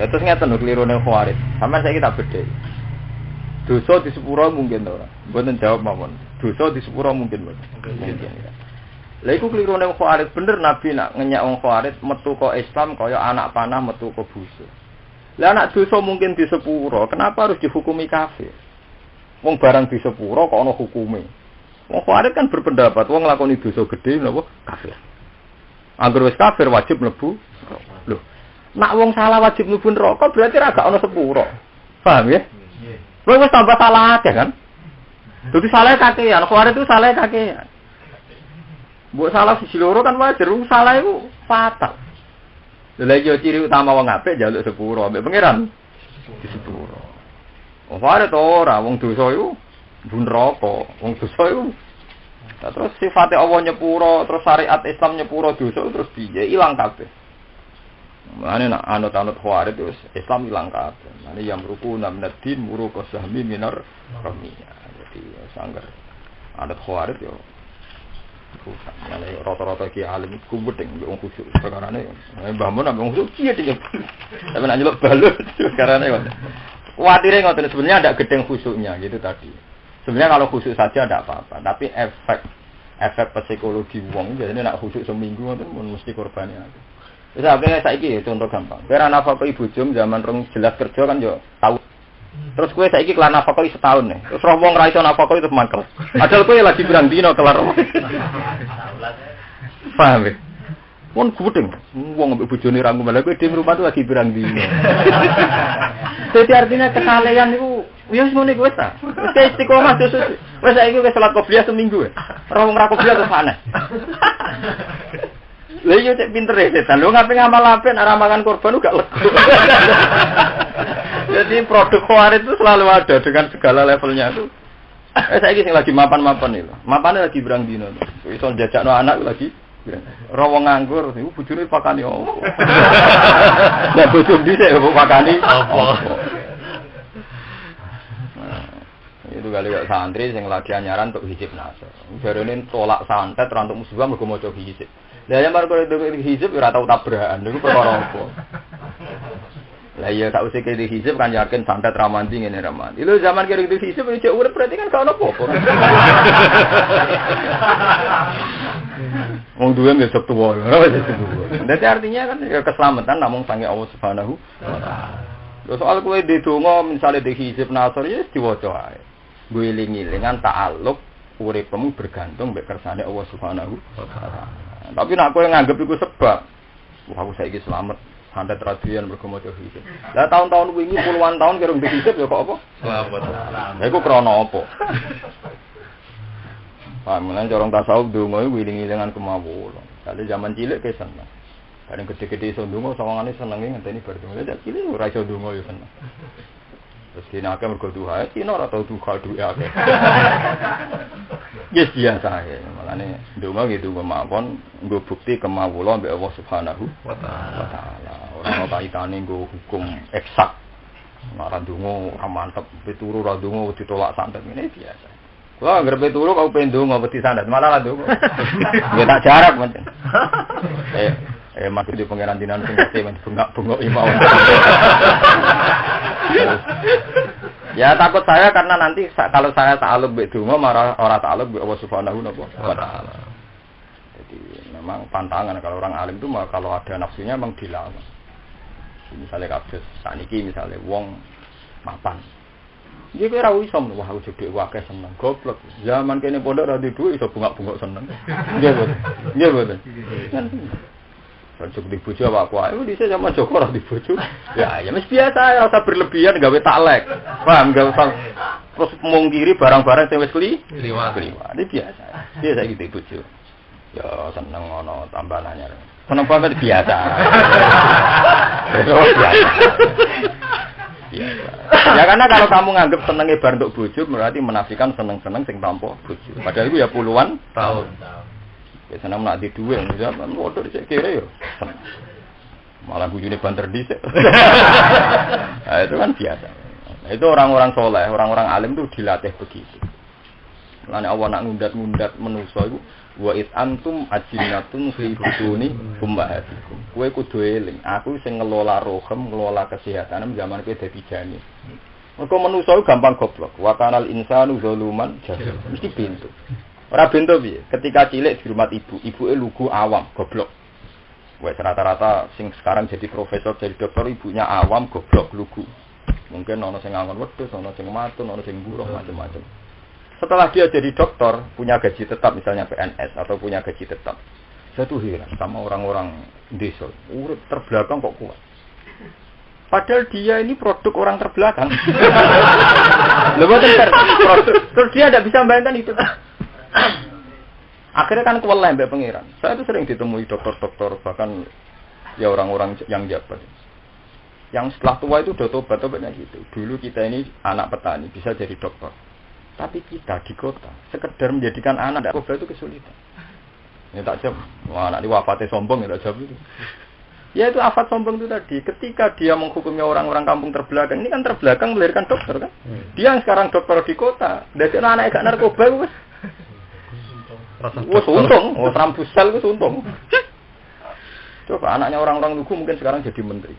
terus ngeten lho klirune khawarij sampeyan saiki tak bedheki dosa di sepura mungkin ora. Mboten jawab mawon. Dosa di sepura mungkin mboten. Mungkin. Lha iku klirune wong khawarij bener Nabi nak ngenyak wong khawarij metu kok Islam kaya anak panah metu kok busuk. Lah anak dosa mungkin di sepura, kenapa harus dihukumi kafir? Wong barang di sepura kok ana hukume. Wong khawarij kan berpendapat wong nglakoni dosa gedhe napa kafir. Angger wis kafir wajib mlebu. Loh, nak wong salah wajib mlebu neraka berarti ra gak ana sepura. Paham ya? Kowe wis tambah salah aja kan? Dadi salah kakean, khawarij itu salah kakean. Mbok salah siji loro kan wajar, salah iku fatal. Lha yo ciri utama wong apik njaluk sepuro, ambek pangeran di sepuro. Wong khawarij ora, wong dosa iku neraka, wong dosa iku. Terus sifate Allah nyepuro, terus syariat Islam nyepuro dosa terus piye? Ilang kabeh. Mane nak anut-anut khawarij terus Islam ilang kabeh. Mane yang ruku namnadin muruqa sahmi minar ramiyah. Jadi sangger anut khawarij yo rusak. Mane rata-rata ki alim kumbedeng wong khusyuk perkarane. Mbah Mun ambek wong khusyuk kiye iki. Tapi nak nyeluk balut perkarane ngoten. Kuatire ngoten sebenarnya ada gedeng khusyuknya gitu tadi. Sebenarnya kalau khusyuk saja tidak apa-apa, tapi efek psikologi wong biasanya nak khusyuk seminggu ngoten mesti korbannya. Wis akhirnya saiki contoh gampang. Kowe ana nafkahi bojo zaman rong jelas kerja kan yo tahu. Terus kowe saiki kelar nafkahi setahun nih. Terus roh wong ra iso nafkahi terus mangkel. Padahal kowe lagi pirang dino kelar. Paham ya? Wong gudeng, wong ambek bojone ra ngomel kowe dhewe rumah tuh lagi pirang dino. Jadi artinya kesalehan itu ya wis ngene kuwi ta. Wis istiqomah terus. Wis saiki wis salat qobliyah seminggu. Ora wong ra qobliyah terus aneh. Lha yo cek pinter ya setan. Lu ngapain ngamal apik ora makan korban gak lego. Jadi produk khawarij itu selalu ada dengan segala levelnya itu. Saiki sing lagi mapan-mapan itu. Mapane lagi pirang dino. Iso jajakno anak lagi rawong nganggur, iku bojone pakani opo? Lah bojo dhisik kok pakani opo? Itu kali kok santri sing lagi anyaran untuk hizib nasr. Jarene tolak santet ra untuk musibah mergo maca hizib. Lah ya marko itu hizib ora tau tabrakan, niku perkara opo? Lah iya tak usah kene hizib kan yakin santet ra mandi ngene ra mandi. Lho zaman kene itu hizib cek urip berarti kan gak ono apa-apa. Wong duwe nggih sebtu wae, ora wis sebtu. Dadi artinya kan ya keselamatan namung sange Allah Subhanahu wa taala. Lho soal kowe ndedonga misale di hizib nasr ya diwaca ae. Guling-gilingan ta'alluq uripmu bergantung mek kersane Allah Subhanahu wa taala. Tapi nek kowe nganggep iku sebab, wah aku saiki selamat, santet tradian mergo maca hizib. Lah tahun-tahun wingi puluhan tahun kira ndek hizib ya kok apa? Selamat. Lah iku krana apa? Pamenan corong tasawuf donga iku wiling-wilingan kemawon. Kali zaman cilik ke seneng. Bareng gede-gede iso donga sawangane senenge ngenteni bar donga. Lah cilik ora iso donga ya seneng. Terus kene akeh mergo duha, Cina ora tau duha duwe akeh. Yes biasa ya. Makane donga gitu kemawon nggo bukti kemawula mbek Allah Subhanahu wa taala. Ora ono kaitane nggo hukum eksak. Ora donga ora mantep, pituru ora donga ditolak santet ngene biasa. Wah, grepe turu kau pendu ngobeti sandat, malah lah tuh. Ya tak jarak macam. Masuk di pengiran dinan singkati bengak-bengok imam. Ya takut saya karena nanti kalau saya ta'alluq bi donga marah ora ta'alluq bi Allah Subhanahu wa taala. Jadi memang pantangan kalau orang alim itu kalau ada nafsunya memang dilawan. Misalnya kasus saniki misalnya wong mapan. Iki ora iso wah aku jedhek wae seneng goblok. Zaman kene pondok ra di dhuwit iso bungak-bungak seneng. Nggih boten. Nggih boten. Cocok di bojo awak wae. Dise zaman Joko ora di bojo. Ya wis biasa ora usah berlebihan gawe taklek. Paham gak usah terus mungkiri barang-barang sing wis kliwat. Ini biasa. Biasa iki di bojo. Ya seneng ana tambahan anyar. Seneng banget biasa. Biasa. Ya karena kalau kamu nganggap senenge bar untuk bojo berarti menafikan seneng-seneng sing tanpa bojo. Padahal itu ya puluhan tahun. Ya seneng nak di duwe ya modho dhisik kere ya. Malah bojone banter dhisik. Nah, itu kan biasa. Nah, itu orang-orang soleh, orang-orang alim itu dilatih begitu. Lan Allah nak ngundat-ngundat manusa iku wa it antum ajinnatun fi butuni ummahatikum. Kowe kudu eling, aku sing ngelola rohem, ngelola kesehatan zaman kowe dadi janin. Mergo manusa gampang goblok. Wa kanal insanu zaluman jahil. Mesti pintu. Ora bento piye? Ketika cilik di rumah ibuke lugu awam, goblok. Wes rata-rata sing sekarang jadi profesor, jadi dokter ibunya awam, goblok, lugu. Mungkin ana sing ngangon wedhus, ana sing matun, ana sing buruh macam-macam. Setelah dia jadi dokter, punya gaji tetap misalnya PNS atau punya gaji tetap. Saya tuh heran sama orang-orang desa, urip terbelakang kok kuat. Padahal dia ini produk orang terbelakang. Lebih produk. Terus dia tidak bisa membayangkan itu. Akhirnya kan kuweleh mbek pangeran. Saya tuh sering ditemui dokter-dokter bahkan ya orang-orang yang jabat. Yang setelah tua itu udah tobat-tobatnya gitu. Dulu kita ini anak petani bisa jadi dokter. Tapi kita di kota, sekedar menjadikan anak kobra itu kesulitan. Ya tak jawab, wah anak ini wafatnya sombong ya tak jawab itu. Ya itu afat sombong itu tadi. Ketika dia menghukumnya orang-orang kampung terbelakang, ini kan terbelakang melahirkan dokter kan. Dia yang sekarang dokter di kota, dari anak gak narkoba wes. Wes untung, rambusel wes untung. Coba anaknya orang-orang lugu mungkin sekarang jadi menteri.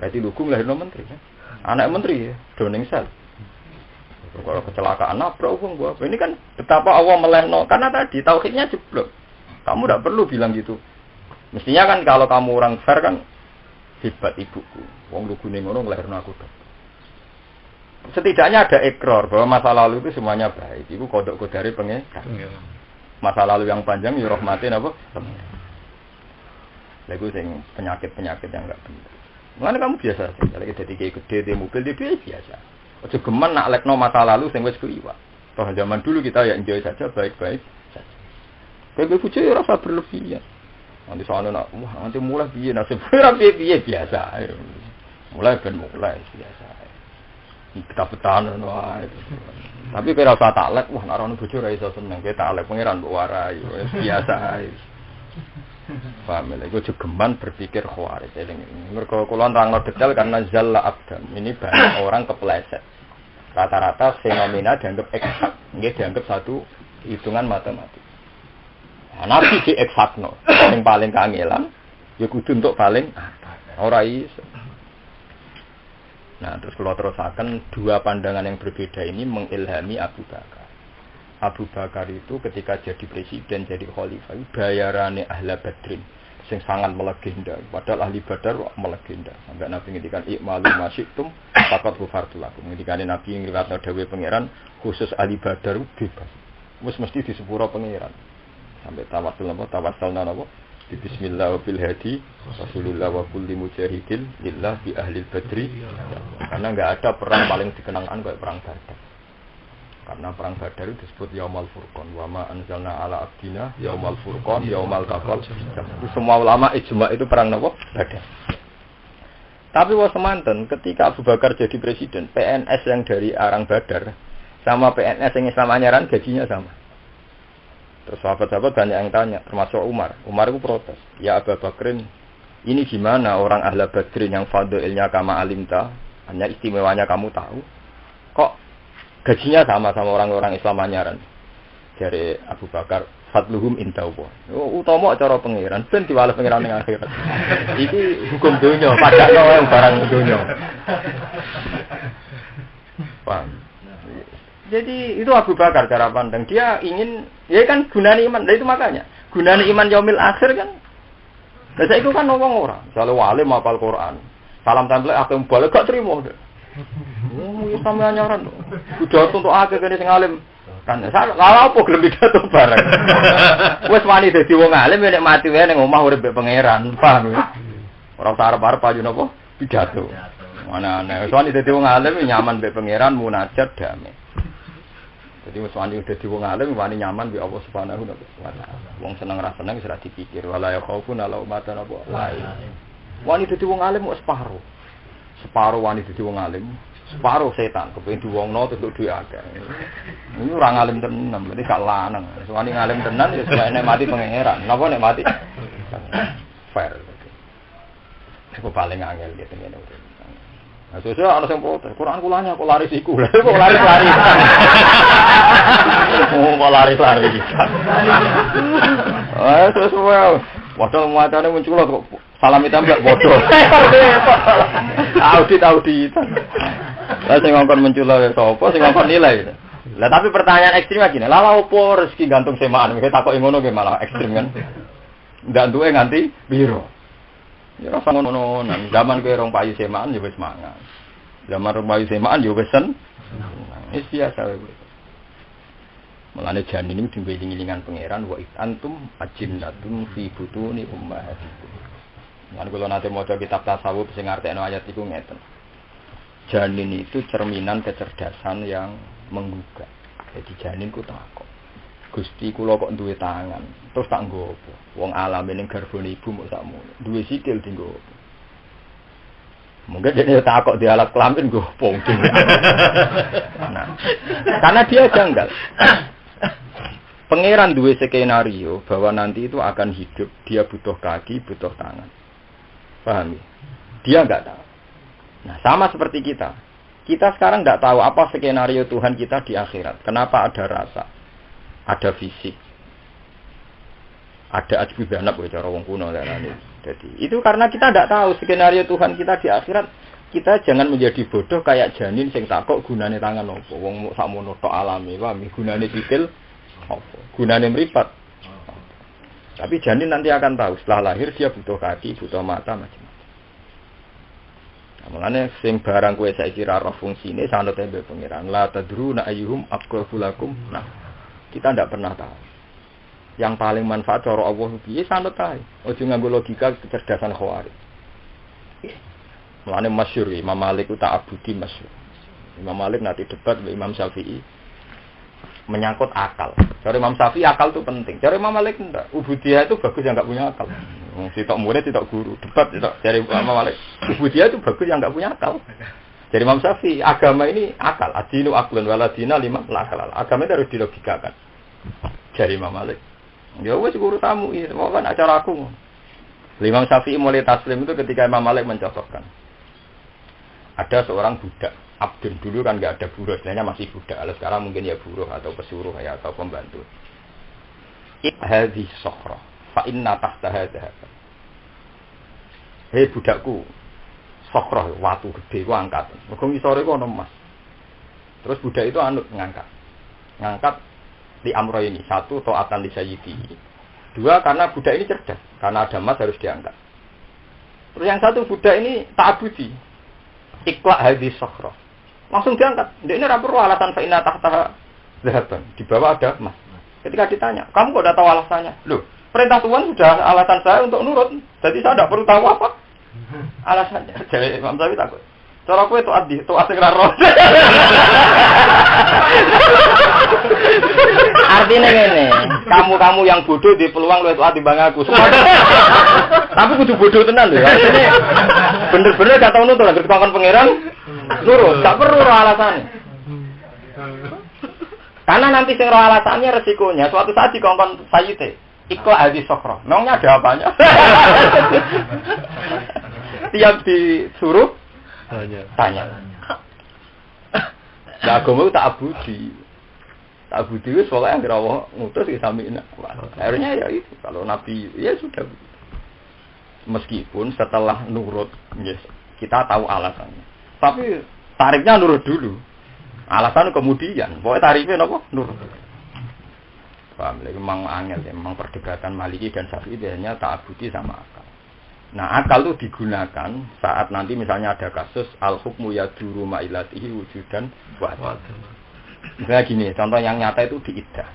Berarti lugu melahirkan menteri kan. Anak menteri ya, Downing Cell. Kalau kecelakaan nabrak uang gua. Ini kan betapa Allah melehno. Karena tadi tauhidnya jeblok. Kamu tidak perlu bilang gitu. Mestinya kan kalau kamu orang fair kan hebat ibuku. Wong lugu ning ngono nglahirno aku. Setidaknya ada ikrar bahwa masa lalu itu semuanya baik. Iku kodok kodare pengen. Masa lalu yang panjang ya rahmatin apa? Lha iku sing penyakit-penyakit yang enggak bener. Mulane kamu biasa sih, kalau kita tiga gede di mobil dia biasa. Ojo geman nak lekno masa lalu sing wis kliwat. Toh zaman dulu kita ya enjoy saja baik-baik saja. Kowe bojo ya rasa berlebihan. Nanti soalnya nak nanti mulai piye nasib ora piye biasa. Mulai biasa. Kita petanan wae. Tapi kira usah taklek, wah nek ana bojo ra iso seneng, kowe taklek pangeran mbok warai, biasa ae. Paham lha iku jegeman berpikir khawarij eling. Mergo kula nerangno detail karena zalla abdan. Ini banyak orang kepleset. Rata-rata fenomena dianggap eksak, nggih dianggap satu hitungan matematik. Nah, nabi di eksakno, sing paling kangelan ya kudu untuk paling ora iso. Nah, terus kalau terusakan dua pandangan yang berbeda ini mengilhami Abu Bakar. Abu Bakar itu ketika jadi presiden, jadi khalifah, bayarannya ahla badrin, yang sangat melegenda. Padahal ahli badar melegenda. Sampai Nabi ngintikan ikmalu masyiktum, fakat hufartu lakum. Ngintikan Nabi yang riwayatna dawe pangeran, khusus ahli badar bebas. Mesti di sepura pangeran. Sampai tawasul nama. Bismillah wa bil hadi Rasulullah wa kulli mujahidin lillah bi ahli badri. Karena enggak ada perang paling dikenangkan kayak perang Badar. Karena perang Badar itu disebut Yaumal Furqan. Wa ma anzalna ala abdina Yaumal Furqan, Yaumal Taqal. Itu semua ulama ijma itu perang apa? Badar. Tapi wa semanten ketika Abu Bakar jadi presiden, PNS yang dari Arang Badar sama PNS yang Islam Anyaran gajinya sama. Terus sahabat-sahabat banyak yang tanya, termasuk Umar. Umar itu protes. Ya Abu Bakrin, ini gimana orang ahla badrin yang fadilnya kama alimta, hanya istimewanya kamu tahu. Kok gajinya sama orang-orang Islam Anyaran? Dari Abu Bakar, fadluhum intawwa. Utama cara pengiran, ben diwales pengiran ning akhirat. Iki hukum dunya, padahal yang barang dunya. Paham? Jadi itu Abu Bakar cara pandang. Dia ingin, ya kan gunani iman. Nah itu makanya gunani iman yaumil akhir kan. Nah itu kan ngomong orang. Misalnya wali hafal Quran, salam tempel akhir balik gak terima. Ya sampe anyaran. Udah untuk akhir kene sing alim. Kan kalau apa gelem pidato bareng. Wis wani dadi wong alim nek mati wae ning omah urip pangeran. Paham ya? Ora arep-arep ayo napa pidato. Mana-ana. Wis wani dadi wong alim nyaman mbek pangeran munajat damai. Jadi wani udah di wong alim wani nyaman bi Allah Subhanahu wa taala. Wong seneng ra seneng wis ra dipikir wala ya khaufun ala umatan apa lain. Wani dadi wong alim kok separo. Separo wani dadi wong alim, separo setan kepengin diwongno tutuk duwe akeh. Ini ora ngalim tenan, berarti gak lanang. Wani ngalim tenan ya suwe nek mati pangeran. Napa nek mati? Fair. Iku paling angel gitu ngene. Nah, sesuk ana sing protes, Quran kulanya kok laris iku. Kok laris-laris. Kok laris-laris. Sesuai. Padahal muatane muncul kok salami tambah bodoh. Audit. Lah sing ngongkon muncul sapa sing ngongkon nilai. Lah tapi pertanyaan ekstrim gini, lha opo rezeki gantung semaan? Kowe takoki ngono ge malah ekstrim kan. Ndak duwe nganti piro. Ya rasa ngono nang zaman kowe rong payu semaan ya wis mangan. Zaman rong payu semaan ya wis sen. Wis biasa kowe. Mulane janin iki diweling-elingan pangeran wa antum ajinnatun fi butuni ummahatikum. Lan kula nate maca kitab tasawuf sing ngartekno ayat iku ngeten. Janin itu cerminan kecerdasan yang menggugah. Jadi janin ku takok. Gusti kula kok duwe tangan, terus tak nggo apa? Wong alame ning garbone ibu mok sakmono. Duwe sikil dienggo apa? Mungkin dia takok di alat kelamin nggo apa? Nah, karena dia janggal. Pangeran duwe skenario bahwa nanti itu akan hidup, dia butuh kaki, butuh tangan. Paham ya? Dia enggak tahu. Nah, sama seperti kita. Kita sekarang enggak tahu apa skenario Tuhan kita di akhirat. Kenapa ada rasa? Ada fisik, ada ajbudanab cara wong kuno lelane. Jadi itu karena kita tidak tahu skenario Tuhan kita di akhirat. Kita jangan menjadi bodoh kayak janin sing takok gunane tangan opo. Wong sakmono tok alami, paham gunane sikil opo, gunane mripat. Tapi janin nanti akan tahu setelah lahir dia butuh kaki, butuh mata macam-macam. Mulane sing barang kowe saiki ra roh fungsine sanad tembe pengiran la tadruna ayyuhum aqrabu lakum. Nah, kita tidak pernah tahu. Yang paling manfaat cara Allah piye sanut ae. Aja nganggo logika kecerdasan Khawarij. Mulane masyhur Imam Malik ku ta'abudi masyhur. Imam Malik nanti debat dengan Imam Syafi'i menyangkut akal. Cara Imam Syafi'i akal itu penting. Cara Imam Malik enggak. Ubudiyah itu bagus yang enggak punya akal. Sitok murid, sitok guru. Debat sitok dari Imam Malik. Ubudiyah itu bagus yang enggak punya akal. Jadi Imam Syafi'i agama ini akal. Adinu aklun waladina lima akal. Agama itu harus dilogikakan. Jadi Imam Malik. Ya wes guru tamu ini, mau kan acara aku. Imam Syafi'i mulai taslim itu ketika Imam Malik mencocokkan. Ada seorang budak, abdun dulu kan nggak ada buruh, istilahnya masih budak. Kalau sekarang mungkin ya buruh atau pesuruh ya atau pembantu. Hadhi sokhra, fa inna tahtaha dhahab. Hei budakku, sokhra watu gede ku angkat. Mergo ngisore ku ana emas. Terus budak itu ngangkat di amro ini. Satu, ta'atan li sayyidi. Dua, karena budak ini cerdas. Karena ada emas harus diangkat. Terus yang satu, budak ini ta'abudi. Iqla' hadhi sokhra. Langsung diangkat. Ini ora perlu alasan fa'inna tahtaha dhahaban. Di bawah ada emas. Ketika ditanya, kamu kok udah tahu alasannya? Loh, perintah Tuhan sudah alasan saya untuk nurut. Jadi saya tidak perlu tahu apa alasannya. Jadi Imam Syafi'i takut. Cara kowe itu asing ra roh. Artinya ngene, kamu yang bodoh di peluang luwih tuat timbang aku. Tapi kudu bodoh tenan lho. Artinya bener-bener gak tau nurut anggere dikongkon pangeran nurut, gak perlu alasannya. Karena nanti sing roh alasannya resikonya suatu saat dikongkon sayyite. Iqla hadis sokro. Memangnya ada apanya? Tiap disuruh tanya. Nah, agama itu tak abudi. Tak abudi itu soalnya yang Allah ngutus ke sami'na. Akhirnya ya itu. Kalau Nabi, ya sudah. Meskipun setelah nurut, yes, kita tahu alasannya. Tapi tarifnya nurut dulu. Alasan kemudian. Pokoknya tarifnya apa? Nurut. Paham? Memang angel ya. Memang perdebatan Maliki dan Syafi'i biasanya tak abudi sama akal. Nah, akal itu digunakan saat nanti misalnya ada kasus al-hukmu yaduru ma'ilatihi wujudan wa'ad. Misalnya gini, contoh yang nyata itu di iddah.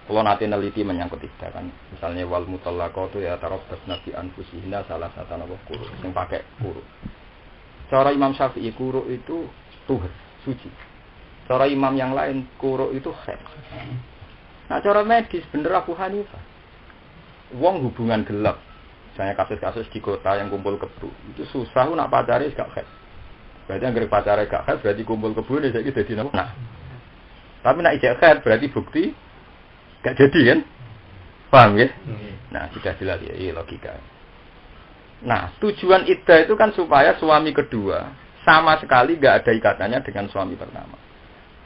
Kalau nanti neliti menyangkut iddah kan, misalnya wal mutallaqatu ya tarabbasna bi anfusihinna salah satu nama quru, yang pakai quru. Cara Imam Syafi'i quru itu tuhur, suci. Cara imam yang lain quru itu haid. Nah, cara medis bener Abu Hanifah. Wong hubungan gelap. Misalnya kasus-kasus di kota yang kumpul kebu, itu susah nak pacare gak haid. Berarti yang pacare gak haid berarti kumpul kebu ini jadi nama. Nah, tapi nak ijek haid berarti bukti gak jadi kan? Paham ya? Nah, sudah jelas ya, ini logika. Nah, tujuan iddah itu kan supaya suami kedua sama sekali gak ada ikatannya dengan suami pertama.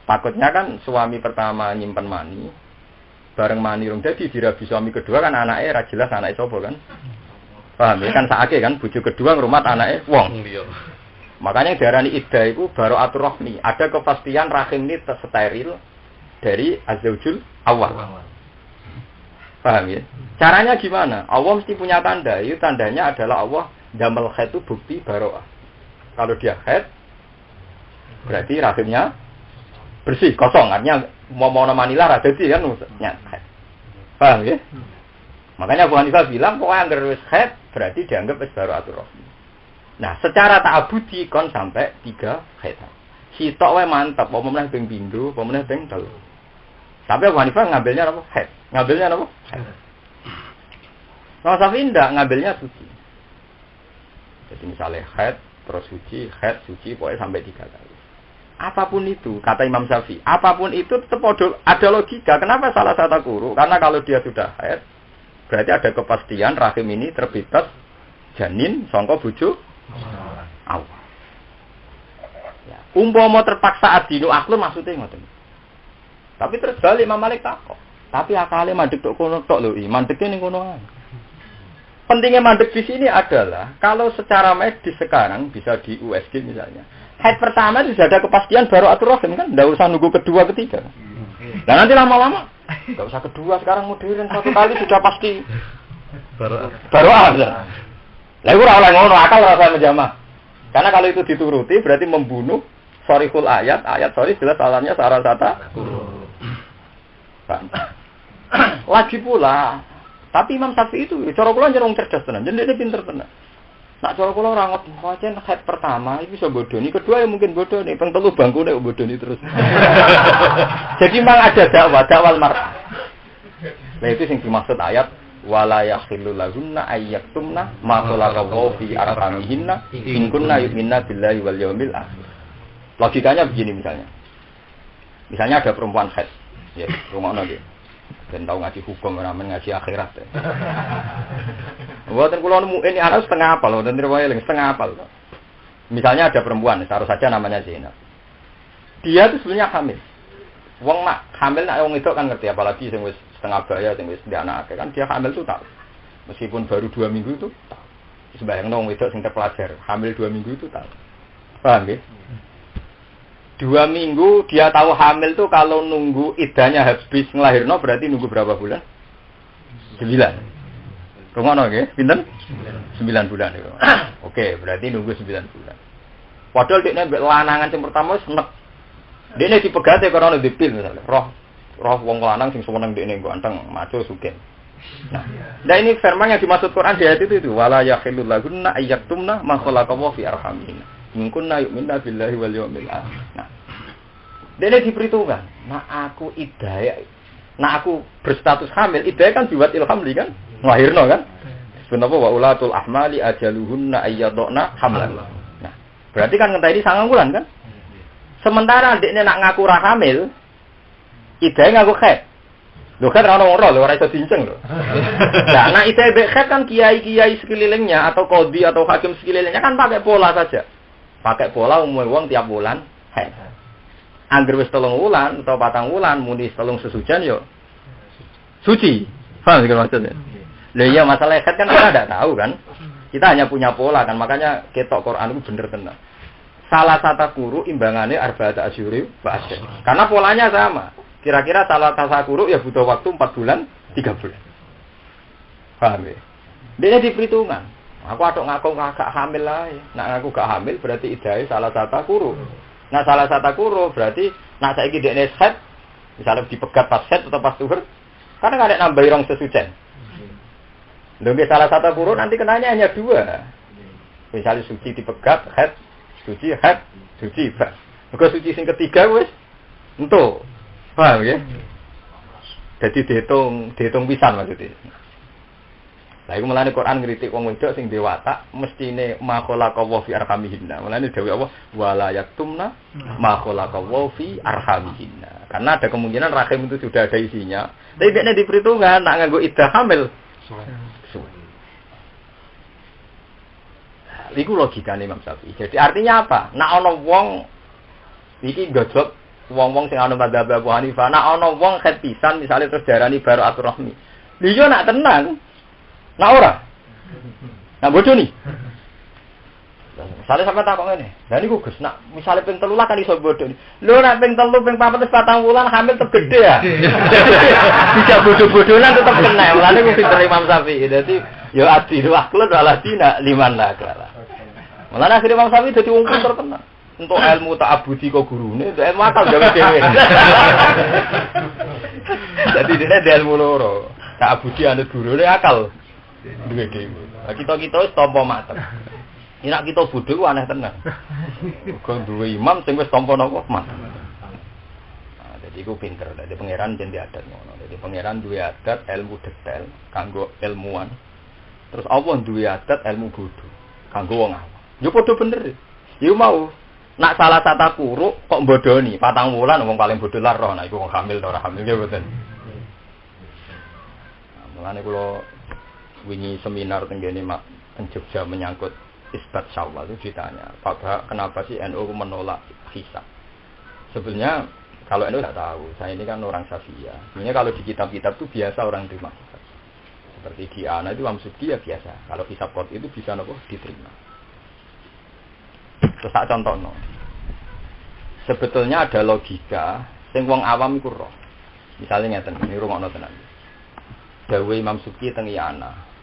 Takutnya kan suami pertama nyimpen mani, bareng mani rung jadi dirabi suami kedua kan anaknya ra jelas anaknya sapa kan? Paham ya kan saake kan bojo kedua ngrumat anake wong. Makanya diarani iddah itu baru atur rohmi. Ada kepastian rahim ini steril dari azzaujul awal. Paham ya? Caranya gimana? Allah mesti punya tanda. Itu tandanya adalah Allah damel haid itu bukti baroah. Kalau dia haid berarti rahimnya bersih, kosong. Artinya mau manilah ra dadi kan haid. Paham ya? Makanya Abu Hanifah bilang pokoknya anggar wis haid berarti dianggap wis baru atur rohmi. Nah, secara ta'abudi kon sampai 3 haid. Sitok wae mantap, apa meneh ping pindho, apa meneh ping 3. Tapi Abu Hanifah ngambilnya apa? Haid. Ngambilnya apa? Haid. Kalau Syafi'i ndak ngambilnya suci. Jadi misalnya haid terus suci, haid suci pokoknya sampai 3 kali. Apapun itu, kata Imam Syafi'i, apapun itu tetap ada logika. Kenapa salah satu guru? Karena kalau dia sudah haid berarti ada kepastian rahim ini terbebas janin sangka bojo awal. Ya, umpama terpaksa adinu aklun maksudnya ngoten. Tapi terus balik Imam Malik takok. Tapi akale mandek tok kono tok lho, mandeke ning kono ae. Pentingnya mandek di sini adalah kalau secara medis sekarang bisa di USG misalnya. Haid pertama sudah ada kepastian baru atur rahim kan, enggak usah nunggu kedua ketiga. Dan nanti lama-lama enggak usah kedua, sekarang modern 1 kali sudah pasti baru ada. Lah iku ora oleh ngono, akal ora menjamah. Karena kalau itu dituruti berarti membunuh sorihul ayat sorry jelas alamnya sarasata. Lagi pula, tapi Imam Syafi'i itu cara kula njerong cerdas tenan, jadi dia pinter tenan. Nak cara kula ora ngot pancen head pertama iki iso bodoni, kedua ya mungkin bodoni, ping telu bangkune bodoni terus. Jadi memang ada dakwah mar'ah. Nah itu yang dimaksud ayat wala yakhillu lahunna ayyaktumna ma khalaqallahu fi arhamihinna in kunna yu'minna billahi wal yawmil akhir. Logikanya begini misalnya. Misalnya ada perempuan haid. Ya, rumakno nggih. Ben tau ngaji hukum ora men ngaji akhirat. Mboten kula nemu ini anak setengah apal, mboten riwayat setengah apal. Misalnya ada perempuan, taruh saja namanya Zainab. Dia itu sebenarnya hamil. Wong mak hamil nek wong itu kan ngerti apalagi sing wis setengah baya sing wis ndek anake kan dia hamil tuh tahu. Meskipun baru 2 minggu itu tahu. Sembayang wong wedok sing terpelajar, hamil 2 minggu itu tahu. Paham ya? 2 minggu dia tahu hamil tuh kalau nunggu idahnya habis ngelahirno berarti nunggu berapa bulan? 9. Rungono nggih, pinten? 9 bulan itu. Oke, berarti nunggu 9 bulan. Padahal dekne mbek lanangan sing pertama wis nek. Dekne dipegate karena dipil misalnya. Roh wong lanang sing seneng dekne ganteng, maco sugih. Nah, ini firman yang dimaksud Quran di ayat itu wala yakhilul lahunna ayyaktumna ma khalaqallahu fi arhamihinna. Mungkin na yu'minna billahi wal yawmil akhir. Nah, dene diperhitungkan. Nah aku idaya, nah aku berstatus hamil, idaya kan dibuat ilhamli kan, nglahirno kan. Sebenarnya wa ulatul ahmali ajaluhunna ayyadna hamlan. Nah, berarti kan ngenteni 9 bulan kan. Sementara dekne nak ngaku ra hamil, idaya ngaku haid. Lho kan ora ono lho, ora iso dinceng lho. Nah, nek idaya mbek haid kan kiai-kiai sekelilingnya atau qadhi atau hakim sekelilingnya kan pakai pola saja. Pakai pola umumnya wong tiap bulan haid. Angger wis 3 wulan atau 4 wulan muni 3 sesucian yo suci. Paham kan maksudnya? Lah iya masalah haid kan kita tidak tahu kan. Kita hanya punya pola kan makanya ketok Quran itu bener tenan. Salah satu guru imbangannya arba'at asyuri wa asyr. Karena polanya sama. Kira-kira salah satu guru ya butuh waktu 4 bulan, 3 bulan. Paham ya? Dia diperhitungan. Aku atok ngaku gak hamil lah. Nak ngaku gak hamil berarti idai salah satu kuru. Nah salah satu kuru berarti nak saiki dekne haid, misalnya dipegat pas haid atau pas tuhur, karena gak ada nambahi rong sesucen. Lho salah satu kuru nanti kenanya hanya 2. Misalnya suci dipegat, haid, suci, Maka suci sing ketiga wis entuk. Paham ya? Jadi dihitung pisan maksudnya. Lah iku mulane Quran ngritik wong wedok sing dewata mestine ma khalaqallahu fi arhamihinna. Mulane dawuh Allah wala yaktumna ma khalaqallahu fi arhamihinna. Karena ada kemungkinan rahim itu sudah ada isinya. Tapi dekne diperhitungkan nak nganggo iddah hamil. Iku logikane Imam Syafi'i. Jadi artinya apa? Nak ana wong iki gojok wong-wong sing ana madzhab Abu Hanifah, nak ana wong khet pisan misale terus diarani bara'atur rahmi. Lha yo nak tenang. Nah ora. Nah bodoh nih. Misalnya sampai tak kok ngene. Lah niku Gus, nak misale ping 3 kan iso bodoh. Lho nak ping 3 ping 4 wis 4 wulan hamil tetep gede ya. Bisa bodoh-bodohan tetep kena. Mulane ku pinter Imam Syafi'i. Dadi ya adilu akhlak ala dina liman la kala. Mulane akhire Imam Syafi'i dadi wong pinter tenan. Untuk ilmu ta'abudi kok gurune, ilmu akal gawe dhewe. Dadi dene ilmu loro. Ta'abudi anut gurune akal. Duwe dhewe. Lah kita-kita wis tampa mateng. Nek kita bodho ku aneh tenan. Kok duwe imam sing wis tampa napa mateng. Nah, dadi iku pinter. Dadi pangeran jenenge adat ngono. Dadi pangeran duwe adat ilmu detail kanggo ilmuwan. Terus Allah duwe adat ilmu bodho kanggo wong awam. Yo padha bener. Yo mau nak salah satu kuruk kok bodoni 4 wulan wong paling bodho lah roh. Nah iku wong hamil ta ora hamil ya mboten. Nah, mulane kula wingi seminar tenggene mak Jogja menyangkut isbat Syawal itu ditanya, Pak, kenapa sih NU menolak hisab? Sebenarnya kalau NU tidak tahu, saya ini kan orang Syafi'iyah. Sebenarnya kalau di kitab-kitab itu biasa orang terima hisab. Seperti di Ana itu Amsudi ya biasa. Kalau hisab kot itu bisa nopo diterima. Terus tak contohno. Sebetulnya ada logika sing wong awam iku roh. Misalnya ngeten, ini rungokno tenan. Dawuh Imam Subki teng Ana.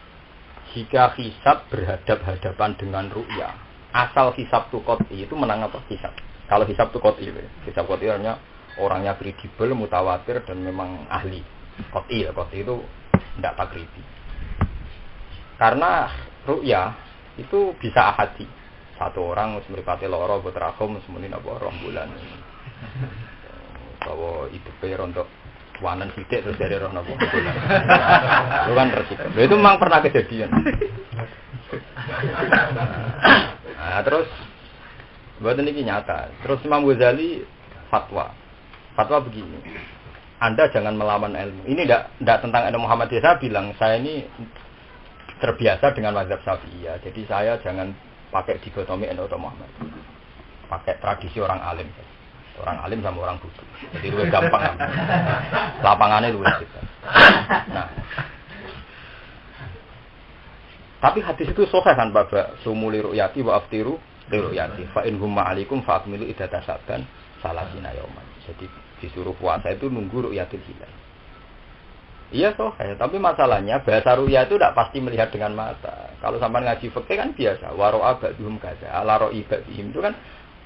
Jika hisab berhadap-hadapan dengan ru'ya, asal hisab tu qat'i itu menang apa hisab? Kalau hisab tu qat'i, hisab qat'i artinya orangnya kredibel, mutawatir dan memang ahli. Qot'i itu tidak takribi. Karena ru'ya itu bisa ahadi. Satu orang wis mripate lara mbok trakum semenine apa 2 bulan. Bahwa itu untuk wanan sidik terus dari roh napa bulan. Itu kan resiko. Itu memang pernah kejadian. Nah, terus buat ini nyata. Terus Imam Ghazali fatwa begini. Anda jangan melawan ilmu. Ini tidak tentang ilmu Muhammadiyah. Saya bilang saya ini terbiasa dengan mazhab Syafi'iyah. Jadi saya jangan pakai dikotomi NU atau Muhammad. Pakai tradisi orang alim. Orang alim sama orang bodoh. Jadi lebih gampang. Lapangannya lebih cepat. Nah, tapi hadis itu sahih kan Bapak. Sumuli ru'yati wa aftiru li ru'yati. Fa in hum ma'alikum fa akmilu iddata sabtan salasina yauman. Jadi disuruh puasa itu nunggu ru'yatul hilal. Iya sahih, tapi masalahnya bahasa ru'ya itu tidak pasti melihat dengan mata. Kalau sampai ngaji fikih kan biasa. Wa ra'a ba'dhum kaza, ala ra'i ba'dhim itu kan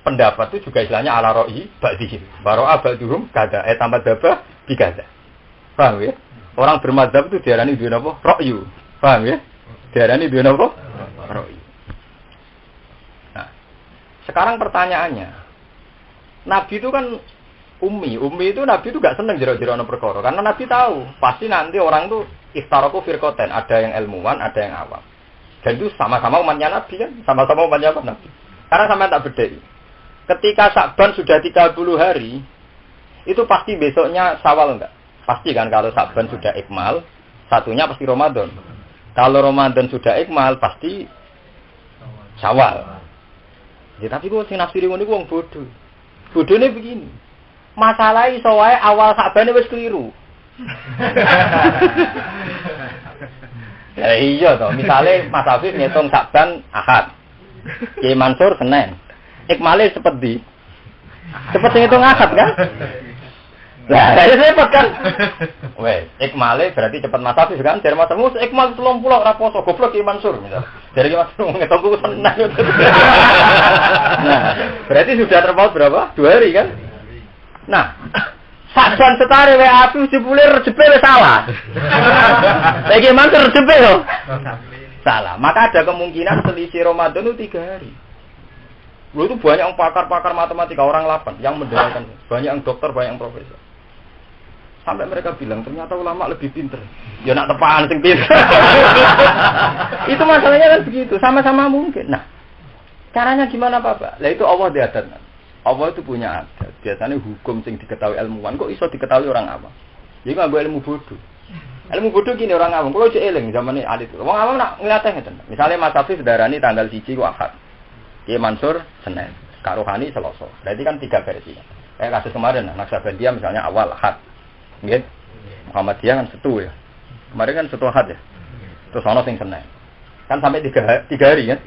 pendapat itu juga istilahnya ala ra'i ba'dhim. Wa ra'a ba'dhum kaza, tambah dabah di kaza. Paham ya? Orang bermadzhab itu diarani duwe napa? Ra'yu. Paham ya? Diarani duwe napa? Ra'yu. Nah, sekarang pertanyaannya. Nabi itu kan Ummi itu Nabi itu gak seneng jero-jero ana perkara karena Nabi tahu pasti nanti orang tuh iftaraku firqaten, ada yang ilmuwan, ada yang awam. Dan itu sama-sama umatnya Nabi kan, sama-sama umatnya Nabi. Karena sama tak bedai. Ketika Sya'ban sudah 30 hari, itu pasti besoknya Syawal enggak? Pasti kan kalau Sya'ban sudah ikmal, satunya pasti Ramadan. Kalau Ramadan sudah ikmal pasti Syawal. Ya tapi kok sing nafsiri ngono iku wong bodoh. Bodohne begini. Masalah iso wae awal Sa'ban wis keliru. Ya iya toh, misale Mas Afif ngitung Sa'ban Ahad. Ki Mansur Senin. Ikmale seperti cepet ngitung Ahad kan? Lah, ya cepet kan? Wes, ikmale berarti cepet Mas Afif kan? Dari Mas Afif ikmal 30 ora poso, goblok Ki Mansur misal. Dari Ki Mansur ngitungku Senin. Nah, berarti sudah terpaut berapa? 2 hari kan? Nah, Sa'ban setare wae api jebule rejepe wis salah. Lagi mantur rejepe lho. Salah. Maka ada kemungkinan selisih Ramadan itu 3 hari. Itu banyak yang pakar-pakar matematika orang 8 yang mendalilkan. Banyak yang dokter, banyak yang profesor. Sampai mereka bilang ternyata ulama lebih pinter. Ya nak tepaan sing pinter. Itu masalahnya kan begitu, sama-sama mungkin. Nah, caranya gimana Bapak? Lah itu Allah diadatkan. Allah itu punya adat. Biasanya hukum sing diketahui ilmuwan kok iso diketahui orang awam. Jadi nggak ilmu bodoh. Ilmu bodoh gini orang awam. Kalau eling zaman ini alit. Orang awam nak ngeliatnya ngeten. Misalnya Mas Hafiz darani tanggal 1 ku Ahad. Ki Mansur Senin. Kak Rohani Selasa. Berarti kan 3 versi. Kayak kasus kemarin Naqsabandiyah misalnya awal Ahad. Nggih. Muhammadiyah kan Setu ya. Kemarin kan Setu Ahad ya. Terus ono sing Senin. Kan sampai 3 hari kan?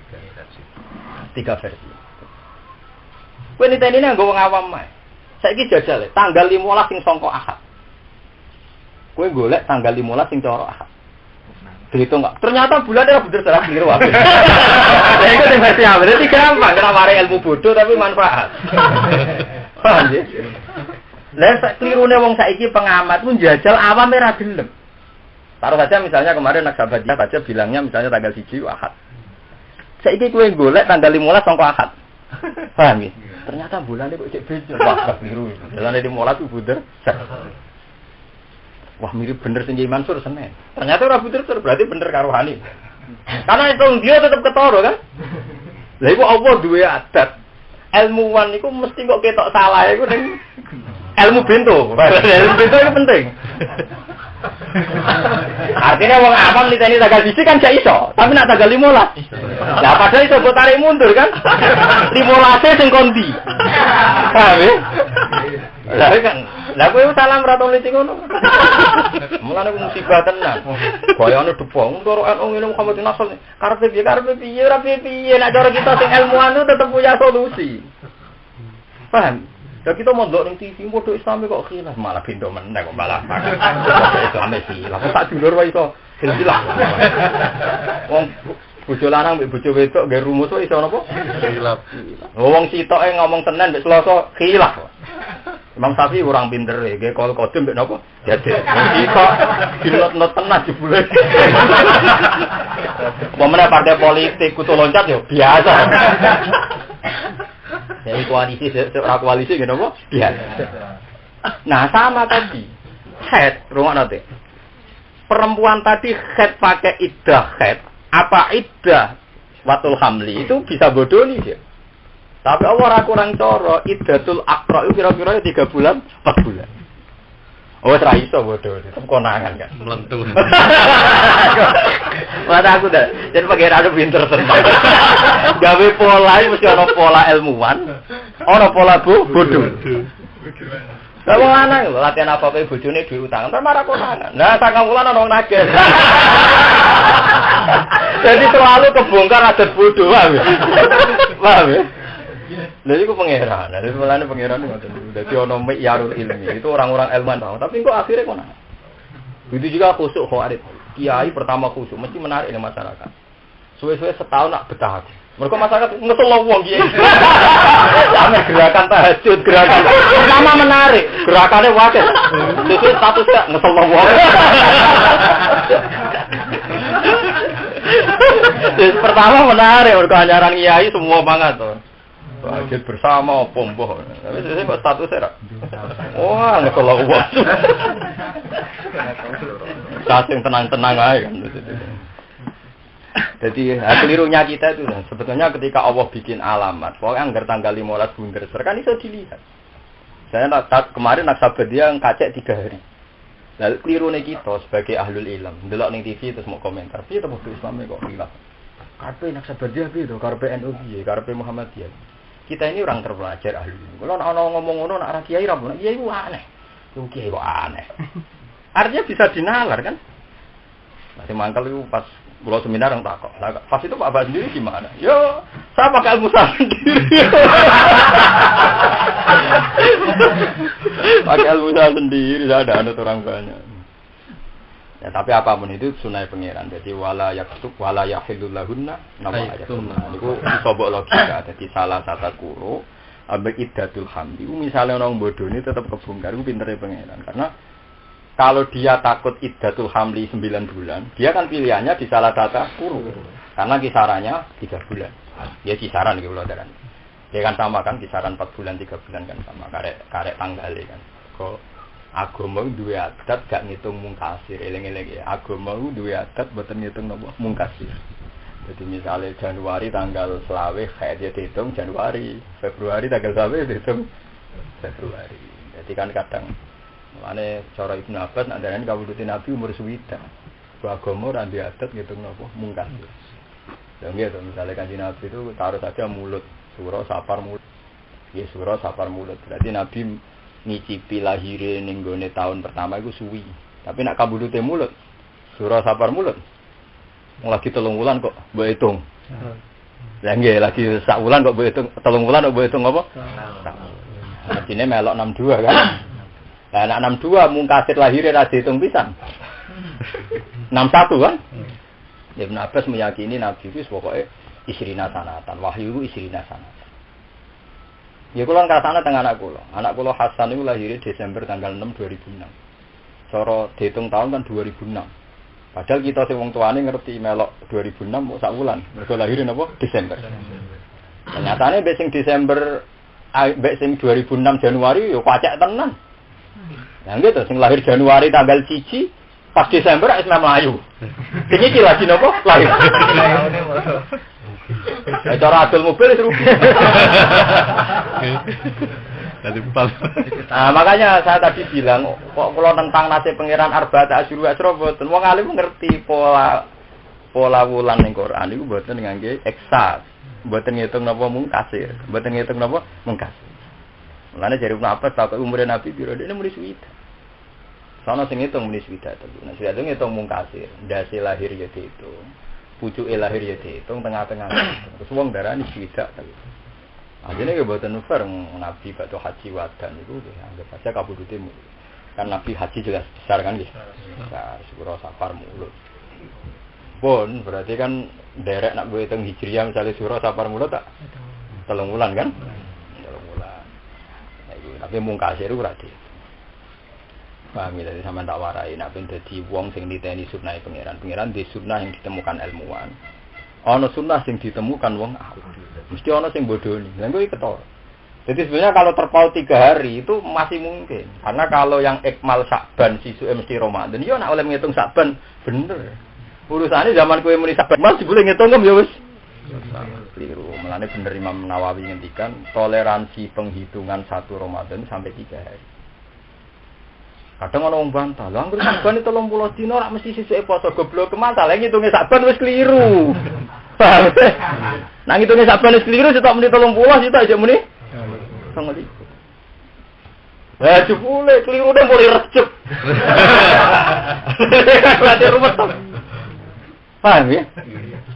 3 versi. Kowe niteni nang nggo wong awam mah. Saiki jajal tanggal 15 sing sangka Ahad. Kowe golek tanggal 15 sing cara Ahad. Dihitung enggak? Ternyata bulannya ora bener salah keliru wae. Lah iku sing versi awal. Berarti gampang kena mare ilmu bodoh tapi manfaat. Paham ya? Lah sak klirune wong saiki pengamat pun jajal awam ora gelem. Taruh saja misalnya kemarin Naqsabandiyah baca bilangnya misalnya tanggal 1 Ahad. Saiki kowe golek tanggal 15 sangka Ahad. Paham ya? Ternyata bulannya kok cek beda. Wah, keliru. Jalannya di mola tuh buder. Wah, mirip bener sing Mansur Senin. Ternyata ora buder berarti bener karo Hani. Karena itu dia tetap ketara kan? Lah iku Allah duwe adat. Ilmuwan iku mesti kok ketok salah iku ning ilmu bento. Ilmu bento itu penting. Artinya wong awam niteni tanggal 1 kan gak iso, tapi nak tanggal 15. Lah padahal iso mbok tarik mundur kan? 15 sing kondi. Paham ya? Lah kan, lah kowe salam ra tau niti ngono. Mulane musibah tenan. Bayane depong karo NU ngene Muhammad Nasr. Karepe piye ora piye nek cara kita sing ilmuwan itu tetep punya solusi. Paham? Ya kita mondok ning TV modho Islam kok khilaf malah bendo meneh kok malah. Islam khilaf. Tak dulur wae iso khilaf. Wong bojo lanang mbek bojo wedok nggae rumus wae iso napa? Khilaf. Wong sitoke ngomong Senin mbek Selasa khilaf. Imam Syafi'i kurang pinter ya, nggih kol kodem mbek napa? Dadi kok dinot-not tenan jebule. Pemene partai politik kutu loncat ya biasa. Jadi koalisi ora koalisi nggih napa? Biasa. Nah, sama tadi. Head, rumah nanti. Perempuan tadi head pakai iddah head. Apa iddah watul hamli itu bisa bodoh nih dia. Tapi Allah kurang coro iddatul akra itu kira-kira 3 bulan, 4 bulan. Oh, ora iso bodoh, tetep konangan kan. Melentur. Mata aku dah. Jadi pangeran ada pinter tenan. Gawe pola mesti ana pola ilmuwan, ana pola bodoh. Lah wong lanang latihan apa-apa bojone duwe utang, entar marah konangan. Nah, sakang wulan ana wong nagih. Jadi selalu kebongkar adat bodoh, paham ya? Paham ya? Lha iku pangeran, lha mulane pangeran ngoten. Dadi ana mi'yarul ilmi, itu orang-orang ilmuwan banget, tapi kok akhirnya konangan. Begitu juga khusuk khawarit. Kiai pertama khusuk mesti menarik di masyarakat. Suwe-suwe setahun nak betah. Mereka masyarakat ngesel wong kiai. Ame gerakan tahajud, gerakan pertama menarik, gerakannya wakil. Suwe statusnya ngesel wong. Pertama menarik, mereka ajaran kiai semua banget tuh. Tahajud bersama pomboh. Tapi saya kok statusnya rak. Wah, ngesel wong. Sasing tenang-tenang aja kan. Jadi kelirunya kita itu sebetulnya ketika Allah bikin alamat, pokoknya anggar tanggal 15 bunder kan itu dilihat. Saya kemarin Naksabadiya ngacek 3 hari. Lalu kelirune kita sebagai ahlul ilm, ndelok ning TV terus mau komentar, piye to bukti Islam kok hilang. Karepe Naksabadiya piye to, karepe NU piye, karepe Muhammadiyah. Kita ini orang terpelajar ahlul ilm. Kalau ana ngomong ngono nak kiai ra ngono, kiai ku aneh. Kiai kok aneh. Artinya bisa dinalar kan? Masih mangkal itu pas pulau seminar yang takut. Nah, pas itu Pak Abah sendiri gimana? Yo, saya pakai ilmu saya sendiri. Pakai ilmu saya sendiri, saya ada anut orang banyak. Ya, tapi apapun itu sunai pengiran. Jadi wala yaktub wala yahillul lahunna nama ayatun. Itu disobok logika. Jadi salah satu guru ambek iddatul hamdi. Misalnya orang bodoh ini tetap kebongkar. Itu pinternya pengiran. Karena kalau dia takut iddatul hamli 9 bulan, dia kan pilihannya di salah tata kurung. Karena kisarannya 3 bulan. Ya kisaran gitu loh kan. Dia kan sama kan kisaran 4 bulan 3 bulan kan sama karek tanggalnya kan. Kok agama duwe adat gak ngitung mungkasir. Eling-eling ya. Agama duwe adat mboten ngitung napa mungkasir. Jadi misalnya Januari tanggal 20 kayak dia dihitung Januari, Februari tanggal 20 dihitung Februari. Jadi kan kadang mulane cara Ibnu Abbas nak darani kawulutin Nabi umur suwida. Agama ora ndek adat ngitung napa mungkasir. Ya nggih to misale Kanjeng Nabi itu taruh saja mulut, sura sapar mulut. Ya sura sapar mulut. Berarti Nabi ngicipi lahire ning gone tahun pertama iku suwi. Tapi nak kabudute mulut, sura sapar mulut. Lagi 3 wulan kok mbok hitung. Lah nggih lagi sak wulan kok mbok hitung, 3 wulan kok mbok hitung apa? Artine melok 62 kan. Lah anak 62 mungkasir lahirnya ra dihitung pisan. 61 kan? Ibnu Abbas meyakini Nabi itu pokoknya isrina sanatan, wahyu itu isrina sanatan. Ya kula ngrasakne teng anak kula. Anak kula Hasan itu lahirnya Desember tanggal 6 2006. Cara dihitung tahun kan 2006. Padahal kita sing wong tuane ngerti melok 2006 kok sak wulan. Mergo lahire napa? Desember. Ternyatane mbek sing Desember mbek sing 2006 Januari yo pacak tenan. Nah gitu, sing lahir Januari tanggal 1 pas Desember wis mlayu. Sing iki lagi napa? Lahir. Cara adol mobil wis rugi. Nah, makanya saya tadi bilang kok kula tentang nasib pangeran Arba'at Asyuru Asra mboten wong alim ngerti pola wulan ning Quran iku mboten ngangge eksak. Mboten ngitung napa mungkasir, mboten ngitung napa mungkasir. Mulane jare Ibnu Abbas tak umure Nabi piro dene muni suwida. Sono sing ngitung muni suwida to. Nah, suwida ngitung mungkasir, ndase lahir ya diitung. Pucuke lahir ya diitung tengah-tengah. Terus wong darani suwida to. Ajene ke mboten nufer Nabi bakal haji wadan iku anggap saja kabudute mu. Kan Nabi haji jelas besar kan nggih. Besar sepuro safar mulut. Pun berarti kan derek nak gue hitung hijriah misalnya surah safar mulut tak 3 wulan kan? 3 wulan. Tapi mungkasir ora diitung. Paham ya, dari sampean tak warai nek ben dadi wong sing niteni sunah pangeran. Pangeran di sunnah yang ditemukan ilmuwan. Ana sunnah sing ditemukan wong awam. Mesti ana sing bodoni. Lha kuwi ketara. Jadi sebenarnya kalau terpaut 3 hari itu masih mungkin. Karena kalau yang ikmal Sa'ban sisuke mesti Ramadan. Yo nek oleh ngitung Sa'ban bener. Urusane zaman kowe muni Sa'ban masih boleh ngitung kan ya wis. Keliru. Mulane bener Imam Nawawi ngendikan toleransi penghitungan 1 Ramadan sampai 3 hari. Kadang ana wong bantah, lha anggere Saban 30 dina ora mesti sisuke poso goblok kemantal, ngitunge Saban wis keliru. Paham? Nang ngitunge Saban wis keliru sitok muni 30 sitok aja muni. Sangat iku. Lah jebule keliru deh mulai recep. Berarti ruwet to. Paham ya?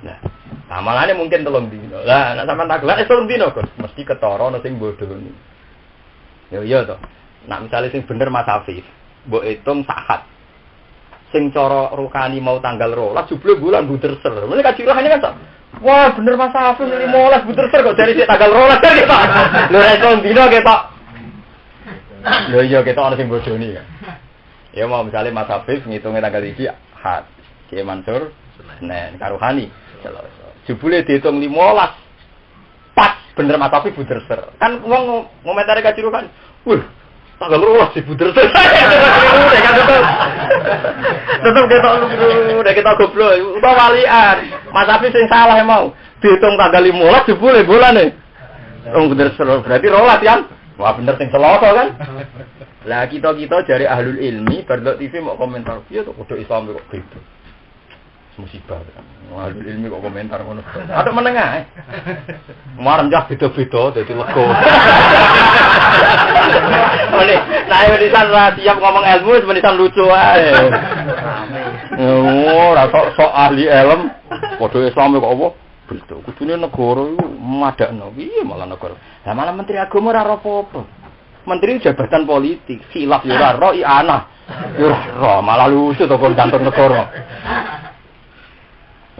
Nah, amalane mungkin 3 dina. Lah nek sampean tak gelak 3 dina kok mesti ketara ana sing bodoni. Ya iya to. Nek misale sing bener Mas Afif mbok hitung sahat. Sing cara rukani mau tanggal 12 jebule bulan buder ser. Mene kacirahane kan tok. Wah, bener Mas Afif 15 buder ser kok dari tanggal 12 kan kita. Lho iso dino ketok. Lho iya ketok ana sing bodoni ya. Ya mau misale Mas Afif ngitunge tanggal 1 Ahad. Ki Mansur Senin karuhani. Jebule dihitung 15. Pas bener Mas Afif buder ser. Kan wong ngomentari kaciruhan. Wah, tanggal 12 sih buder ser. Tetep kita goblok. Udah walian. Mas Afif sing salah mau. Dihitung tanggal 15 jebule bulane. Wong buder ser berarti 12 kan? Wah bener sing Selasa kan? Lah kita jari ahlul ilmi bar TV mau komentar. Iya tuh kudu Islam kok gitu. Musibah kan. Ahlul ilmi kok komentar ngono. Ada menengah. Marem jah beda-beda dadi lega. Oleh, saya menisan siap ngomong ilmu, menisan lucu ae. Ora sok ahli ilmu. Padha Islam kok apa? Beda. Kudune negara iku madakno. Piye malah negara. Lah malah menteri agama ora apa-apa. Menteri jabatan politik, khilaf yo ora ro ana. Yo ora malah lucu to kon kantor negara.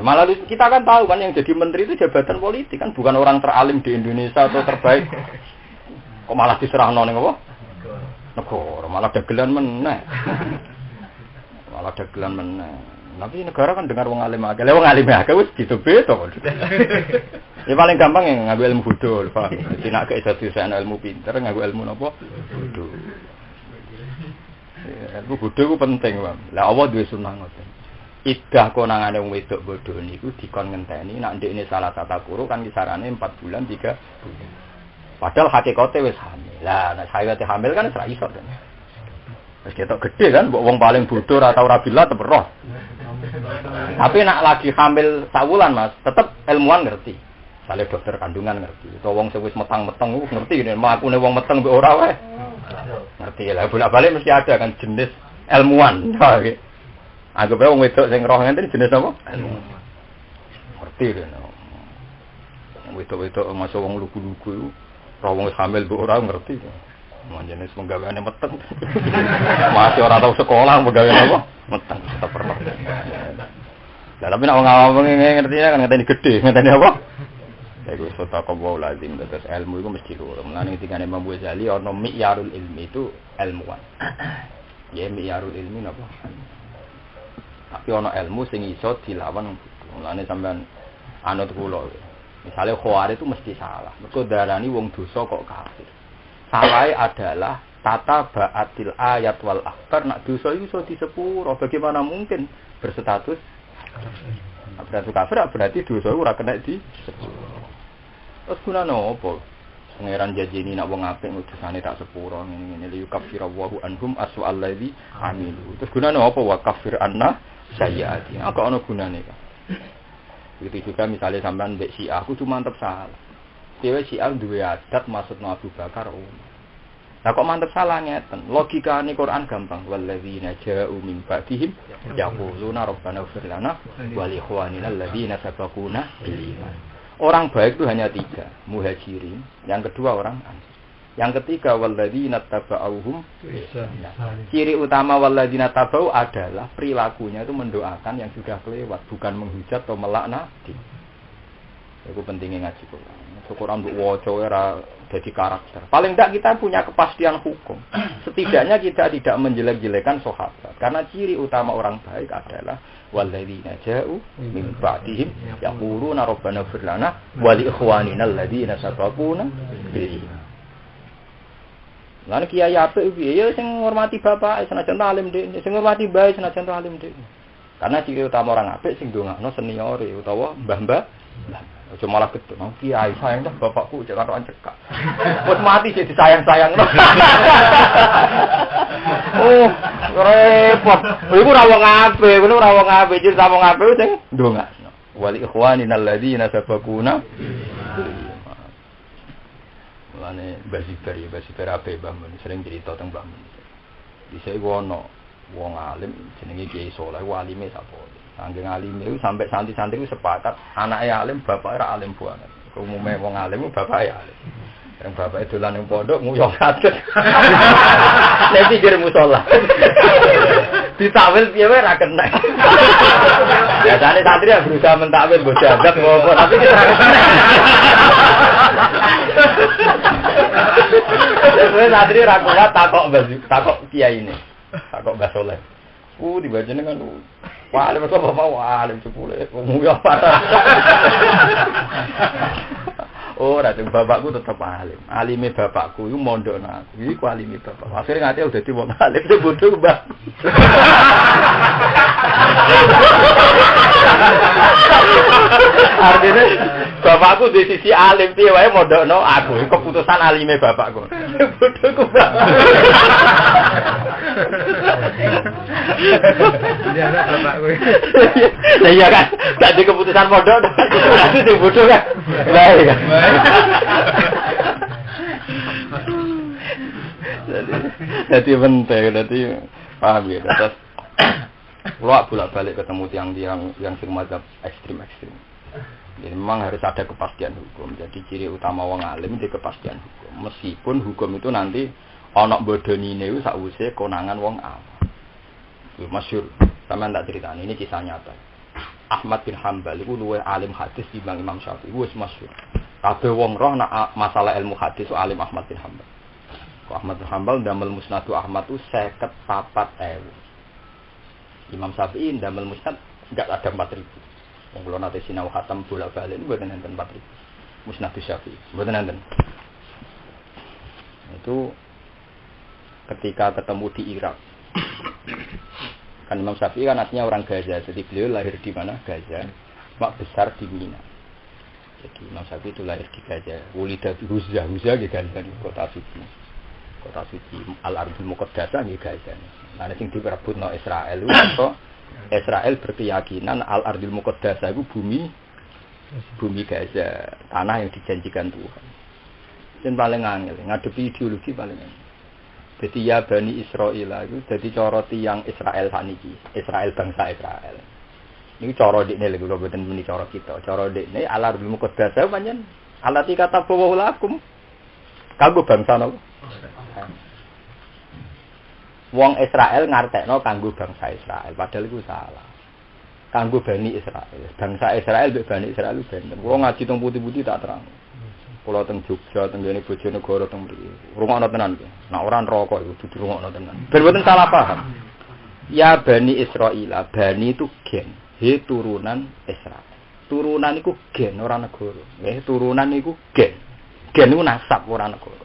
Malah kita kan tahu kan yang jadi menteri itu jabatan politik kan bukan orang teralim di Indonesia atau terbaik. Kok malah diserahno ning apa? Negara malah dagelan meneh. Malah dagelan meneh. Tapi negara kan dengar wong alim akeh. Lah wong alim akeh wis gitu-gitu kok. Ya paling gampang yang nganggo ilmu bodho, Pak. Dadi nek gak iso disana ilmu pinter, nganggo ilmu napa? Bodho. Ya, ilmu bodho ku penting, Pak. Lah Allah duwe sunah ngoten. Idah konangane wong wedok bodho niku dikon ngenteni nek ndekne salah tata kuru kan kisarane 4 bulan 3 bulan. Padahal hakikate wis hamil. Lah nek hayate hamil kan ora iso kan. Wis ketok gede kan mbok wong paling bodho ora tau rabila tetep roh. Tapi nek lagi hamil sawulan Mas, tetep ilmuwan ngerti. Sale dokter kandungan ngerti. Utawa wong sing wis metang-meteng ngerti nek makune wong meteng mbek ora wae. Ngerti lah bolak-balik mesti ada kan jenis ilmuwan. Anggap ae wong wedok sing roh ngenten jenis apa? Ngerti lho. Wedok-wedok masuk wong lugu-lugu iku roh wong hamil mbek ora ngerti. Manjane penggaweane meteng. Masih ora tau sekolah penggaweane apa? Meteng tetep pernah. Lah tapi nek wong awam ngerti kan ngenteni gede, ngenteni apa? Iku sedekah wa lazim terus ilmu iku mesti loro. Mulane ketika Imam Ghazali ana mi'yarul ilmi itu ilmuwan. Ya mi'yarul ilmi napa? Tapi ana ilmu sing iso dilawan. Mulane sampean anut kula. Misale khawarij itu mesti salah. Mergo darani wong dosa kok kafir. Salahe adalah tata ba'atil ayat wal akhbar nak dosa iku iso disepuro. Bagaimana mungkin berstatus berarti kafir berarti dosa ora kena disepuro. Terus gunane apa? Pangeran janjeni nak wong apik dosane tak sepuro ngene li yukaffiru anhum aswa allazi amilu. Terus gunane apa wa kafir anna sayyiati. Apa ana gunane kan? Begitu juga misalnya sampean mbek Syiah aku cuma mantep salah. Dhewe Syiah duwe adat maksudna Abu Bakar Umar. Lah kok mantep salah ngeten. Logikane Quran gampang. Walladzina ja'u min ba'dihim yaquluna rabbana ighfir lana wa li ikhwanina alladzina sabaquna bil iman. Orang baik itu hanya 3, muhajirin, yang kedua orang ansar. Yang ketiga walladzina tabauhum. Ciri utama walladzina tabau adalah perilakunya itu mendoakan yang sudah kelewat, bukan menghujat atau melaknat. Itu pentingnya ngaji Quran. Quran mbok waca ora dadi karakter. Paling tidak kita punya kepastian hukum. Setidaknya kita tidak menjelek-jelekan sahabat. Karena ciri utama orang baik adalah walladzina ja'u min ba'dihim yaquluna rabbana ighfir lana wa li ikhwanina alladzina sabaquna bil iman. Lan kiai apik piye ya sing ngurmati bapak senajan alim dhek, sing ngurmati bae senajan alim dhek. Karena ciri utama orang apik sing ndongakno seniore utawa mbah-mbah. Aja malah gedhe, nang kiai sayang dah bapakku cek karo cekak. Wis mati sih disayang-sayangno. Oh, repot. Iku ora wong apik, ngono ora wong apik, ciri wong apik sing ndongakno. Wali ikhwanina alladzina sabaquna. Mulane basibar ya basibar ape Mbah Mun sering cerita teng Mbah Mun. Dhisik ono wong alim jenenge Kiai Saleh, walime sapa. Saking alime iku sampai santri-santri ku sepakat anake alim bapake ora alim banget. Umume wong alim bapake alim. Yang bapake dolan ning pondok nguyong kaget. Nek pikir musala. Ditawil piye wae ra kena. Biasane santri ya berusaha mentakwil mbok jagat apa tapi kita ra kena. Wes santri ra kuat takok kiai ini. Takok Mbah Saleh. Dibacane kan wah, alim apa mau alim sepuluh, ngomong apa? Oh, rajin bapakku tetap alim. Alime bapakku itu mondok aku. Iku alime bapak. Akhirnya ngate udah wong alim itu bodoh mbak. Artinya bapakku di sisi alim piye wae mondokno aku. Keputusan alime bapakku. Bodohku mbak. Dia anak bapakku. Iya kan, gak di keputusan mondok, tapi di bodoh kan. Baik. Jadi penting, jadi paham ya. Terus, kalau bolak-balik ketemu tiang-tiang yang semacam ekstrim. Jadi memang harus ada kepastian hukum. Jadi ciri utama wong alim itu kepastian hukum. Meskipun hukum itu nanti ana bodonine iku sakwise konangan wong awam. Itu masyhur. Sampeyan tak critani ini kisah nyata. Ahmad bin Hanbal iku luwih alim hadis dibanding Imam Syafi'i. Wis masyhur. Kabeh wong roh nak masalah ilmu hadis alim Ahmad bin Hanbal. Ahmad bin Hanbal ndamel Musnad Ahmad itu 54.000. Imam Syafi'i ndamel Musnad enggak ada 4.000. Wong kula nate sinau khatam bolak-balik mboten enten 4.000. Musnad Syafi'i mboten enten. Itu ketika ketemu di Irak. Kan Imam Syafi'i kan aslinya orang Gaza, jadi beliau lahir di mana? Gaza. Mak besar di Mina. Jadi Imam Syafi'i itu lahir di Gaza. Ulida di Huzza di Gaza, kota suci. Kota suci Al-Ardul Muqaddasah di Gaza. Nah, sing diperebutno Israel itu Israel berkeyakinan Al-Ardul Muqaddasah itu bumi Gaza, tanah yang dijanjikan Tuhan. Dan paling angel, ngadepi ideologi paling angel. Jadi ya Bani Israel itu jadi cara tiang Israel saniki, Israel bangsa Israel. Ini cara dekne lho kula boten muni cara kita. Cara dekne Al-Ardul Muqaddasah pancen alati kata bawa lakum. Kanggo bangsa napa? Wong Israel ngartekno kanggo bangsa Israel, padahal iku salah. Kanggo Bani Israel. Bangsa Israel mbek Bani Israel benten. Kula ngaji teng putih-putih tak terang. Kula teng Jogja, teng ngene Bojonegoro teng mriki. Rungokno tenan iki. Nek ora neraka iku dudu rungokno tenan. Ben mboten salah paham. Ya Bani Israil, Bani itu gen, he turunan Israel. Turunan iku gen ora negara. Nggih, turunan iku gen. Gen iku nasab ora negara.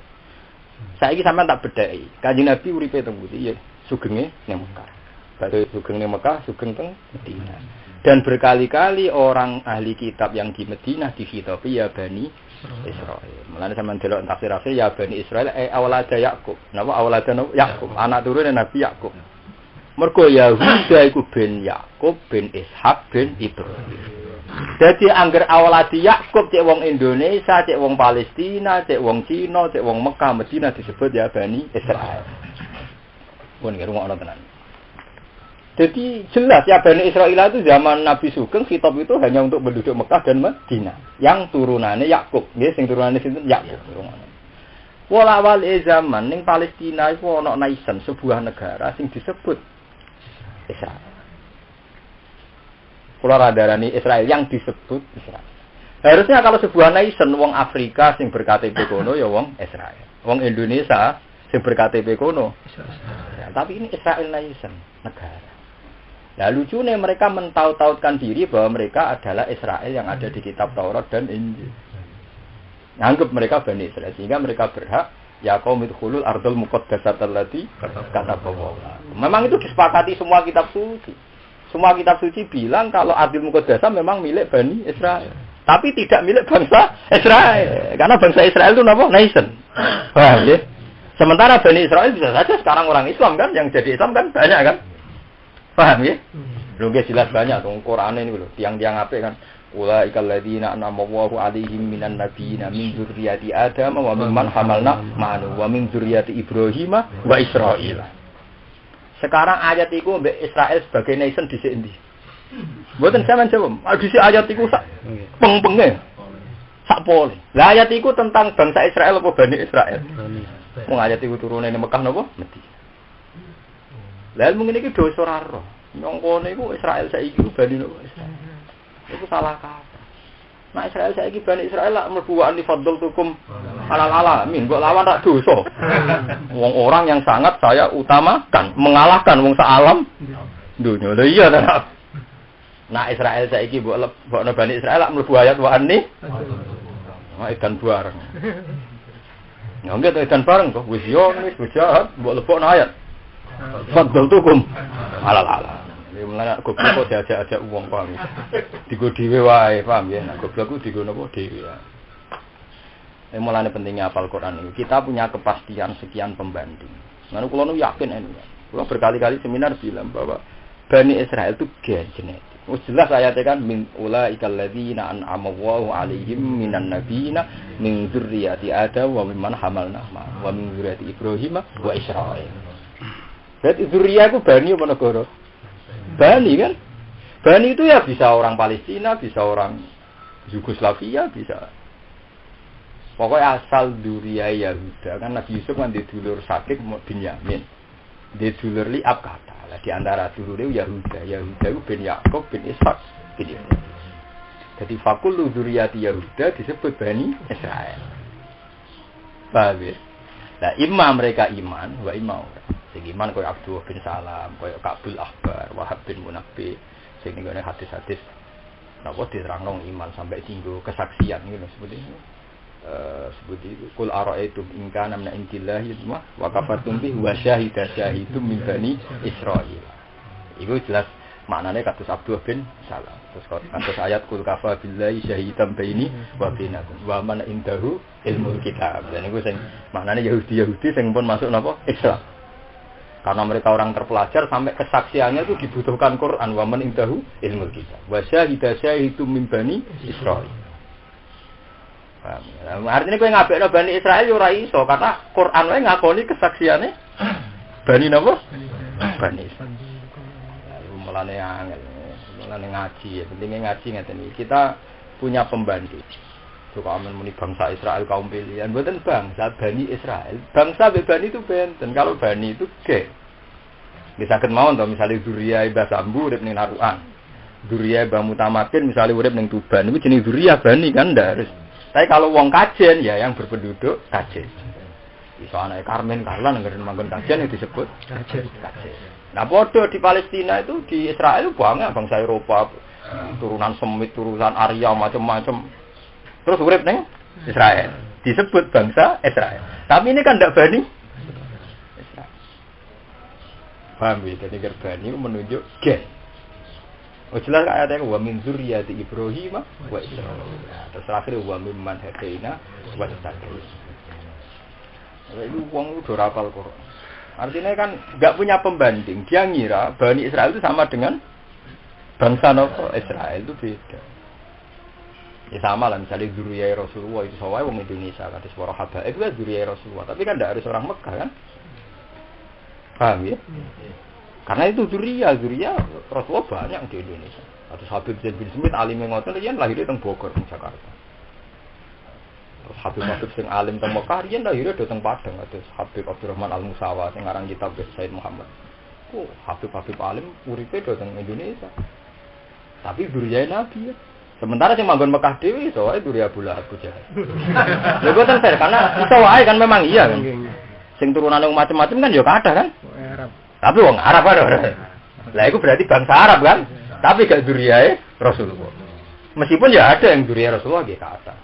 Saiki sampean tak bedheki. Kanjeng Nabi uripe teng pundi? Ya sugenge ning Mekah. Baru sugeng ning Mekah, sugeng teng Madinah. Dan berkali-kali orang ahli kitab yang di Madinah dihitopi ya Bani Israel. Mulane sampean delok tafsir ya Bani Israel awalada Yakub. Napa awalada Yakub? Anak turune Nabi Yakub. Mergo Yahuda iku bin Yakub bin Ishak bin Ibrahim. Jadi angger awaladi Yakub cek wong Indonesia, cek wong Palestina, cek wong Cina, cek wong Mekah, Madinah disebut ya Bani Israel. Pun ngerungokno tenan. Jadi jelas ya Bani Israil itu zaman Nabi Sugeng kitab itu hanya untuk penduduk Mekah dan Madinah. Yang turunannya Yakub, nggih sing turunannya sinten Yakub. Walawal zaman ning Palestina iku ana nation sebuah negara sing disebut Israel. Kula radarani Israel yang disebut Israel. Harusnya kalau sebuah nation wong Afrika sing berKTP kono ya wong Israel. Wong Indonesia sing berKTP kono. Ya, tapi ini Israel nation, negara. Nah lucunya mereka mentaut-tautkan diri bahwa mereka adalah Israel yang ada di kitab Taurat dan Injil. Nganggap mereka Bani Israel sehingga mereka berhak ya qaum idkhulul ardul muqaddasat allati kataballah. Memang itu disepakati semua kitab suci. Semua kitab suci bilang kalau ardul muqaddasah memang milik Bani Israel. Tapi tidak milik bangsa Israel. Karena bangsa Israel itu apa? Nation. Paham ya? Sementara Bani Israel bisa saja sekarang orang Islam kan, yang jadi Islam kan banyak kan? Paham ya? Lu jelas banyak tuh Quran ini loh. Tiang-tiang apik kan. Ulaikal ladzina an'ama Allahu 'alaihim minan nabiyyin min dzurriyyati Adam wa mimman hamalna ma'anu wa min dzurriyyati Ibrahim wa Israil. Sekarang ayat iku mbek Israel sebagai nation dhisik endi? Mboten sampean jawab. Dhisik ayat iku sak peng-penge. Sak pole. Lah ayat iku tentang bangsa Israel apa Bani Israel? Wong ayat iku turune ning Mekah napa? Medina. Lah mungkin iki dosa ora roh. Nyongkone iku Israel saiki Bani Israel. Itu salah kata. Nah Israel saiki Bani Israel lak mlebu wa ni fadltukum alal alamin. Mbok lawan tak dosa. Wong orang yang sangat saya utamakan, mengalahkan wong sak alam dunya. Lha iya ta. Nah Israel saiki mbokno Bani Israel lak mlebu ayat wa ni. Wah edan bareng. Ya nggih edan bareng kok wis yo wis jahat mbok lebokno ayat. Fadltukum alal alamin. Mulane goblok kok diajak-ajak wong paham. Digo dhewe wae, paham ya. Goblok ku digo napa dhewe ya. Mulane pentingnya hafal Quran ini. Kita punya kepastian sekian pembanding. Lan kula nu yakin ini. Kula berkali-kali seminar bilang bahwa Bani Israel itu gen genetik. Wis jelas ayatnya kan min ulaikal ladzina an'ama Allahu 'alaihim minan nabiyina min dzurriyyati Adam wa mimman hamalna wa min dzurriyyati Ibrahim wa Israil. Berarti dzurriyyah itu bani apa negara? Bani kan? Bani itu ya bisa orang Palestina, bisa orang Yugoslavia, bisa. Pokoknya asal dzurriyyah Yahuda kan Nabi Yusuf kan dulur Sakib bin Yamin. Dulur Liab kata. Lah di antara dulure Yahuda. Yahuda itu bin Yakub bin Ishak bin Ibrahim. Jadi fakul dzurriyyati Yahuda disebut Bani Israel. Paham ya? Nah, imam mereka iman, wa imam. Sing iman koyo Abdullah bin Salam, koyo Kabul Ahbar, Wahab bin Munabbih, sing ngene hadis-hadis napa diterangno iman sampai tinggu kesaksian ngono seperti itu. Seperti itu. Qul ara'aytum in kana min indillahi wa kafartum bihi wa syahida syahidum min bani Israil. Iku jelas maknane kados Abdullah bin Salam. Terus kados ayat qul kafa billahi syahidan baini wa bainakum wa man indahu ilmul kitab. Dan iku sing maknane Yahudi sing pun masuk napa Islam. Karena mereka orang terpelajar sampai kesaksiannya itu dibutuhkan Quran wa man indahu ilmul kitab. Wa syahida syahidum min bani Israil. Artinya kowe ngabekno Bani Israil yo ora iso karena Quran wae ngakoni kesaksiane Bani napa? Bani Israil. Mulane angel, mulane ngaji ya. Pentingnya ngaji ngeten iki. Kita punya pembanding. Suka amen muni bangsa Israel kaum pilihan, mboten bangsa Bani Israel. Bangsa Bani itu benten. Kalau Bani itu ge. Bisa ket mawon to misale dzurriyyah Mbah Sambu urip ning Narukan. Dzurriyyah Mbah Mutamakin misale urip ning Tuban. Iku jenenge dzurriyyah Bani kan ndak harus. Tapi kalau wong kajen ya yang berpenduduk kajen. Iso anake Karmen Karlan ngeren manggon kajen itu disebut kajen. Nah bodoh di Palestina itu di Israel banyak bangsa Eropa turunan Semit, turunan Arya macam-macam. Terus urip ning Israel disebut bangsa Israel. Tapi ini kan ndak Bani Israel. Paham ya? Jadi Bani menunjuk gen. Oh jelas ayatnya wa min dzurriyyati Ibrahim wa Israil. Terus terakhir wa mimman hadaina wa taqwa. Itu wong udah hafal Quran. Artinya kan enggak punya pembanding. Dia ngira Bani Israel itu sama dengan bangsa Israel itu beda. Ya sama lah misalnya dzurriyyah Rasulullah itu sawai wong Indonesia kata suara haba itu kan dzurriyyah Rasulullah tapi kan tidak harus orang Mekah kan paham ya karena itu dzurriyyah Rasulullah banyak di Indonesia atau Habib Zain bin Smith alim yang ngoten riyen lahir di Bogor di Jakarta terus Habib sing alim teng Mekah riyen lahir di Padang terus Habib Abdurrahman Al Musawa sing aran kitab Said Muhammad Habib alim uripe di Indonesia tapi dzurriyyah Nabi ya Sementara sing manggon Mekah dhewe iso wae duri Abu Lahab Jahal. Lha kok fair karena iso wae kan memang iya kan. Sing turunane macam-macam kan ya kathah kan. Arab. Tapi wong Arab kan. Lah itu berarti bangsa Arab kan. Tapi gak duriyae Rasulullah. Meskipun ya ada yang duriyae Rasulullah nggih kathah.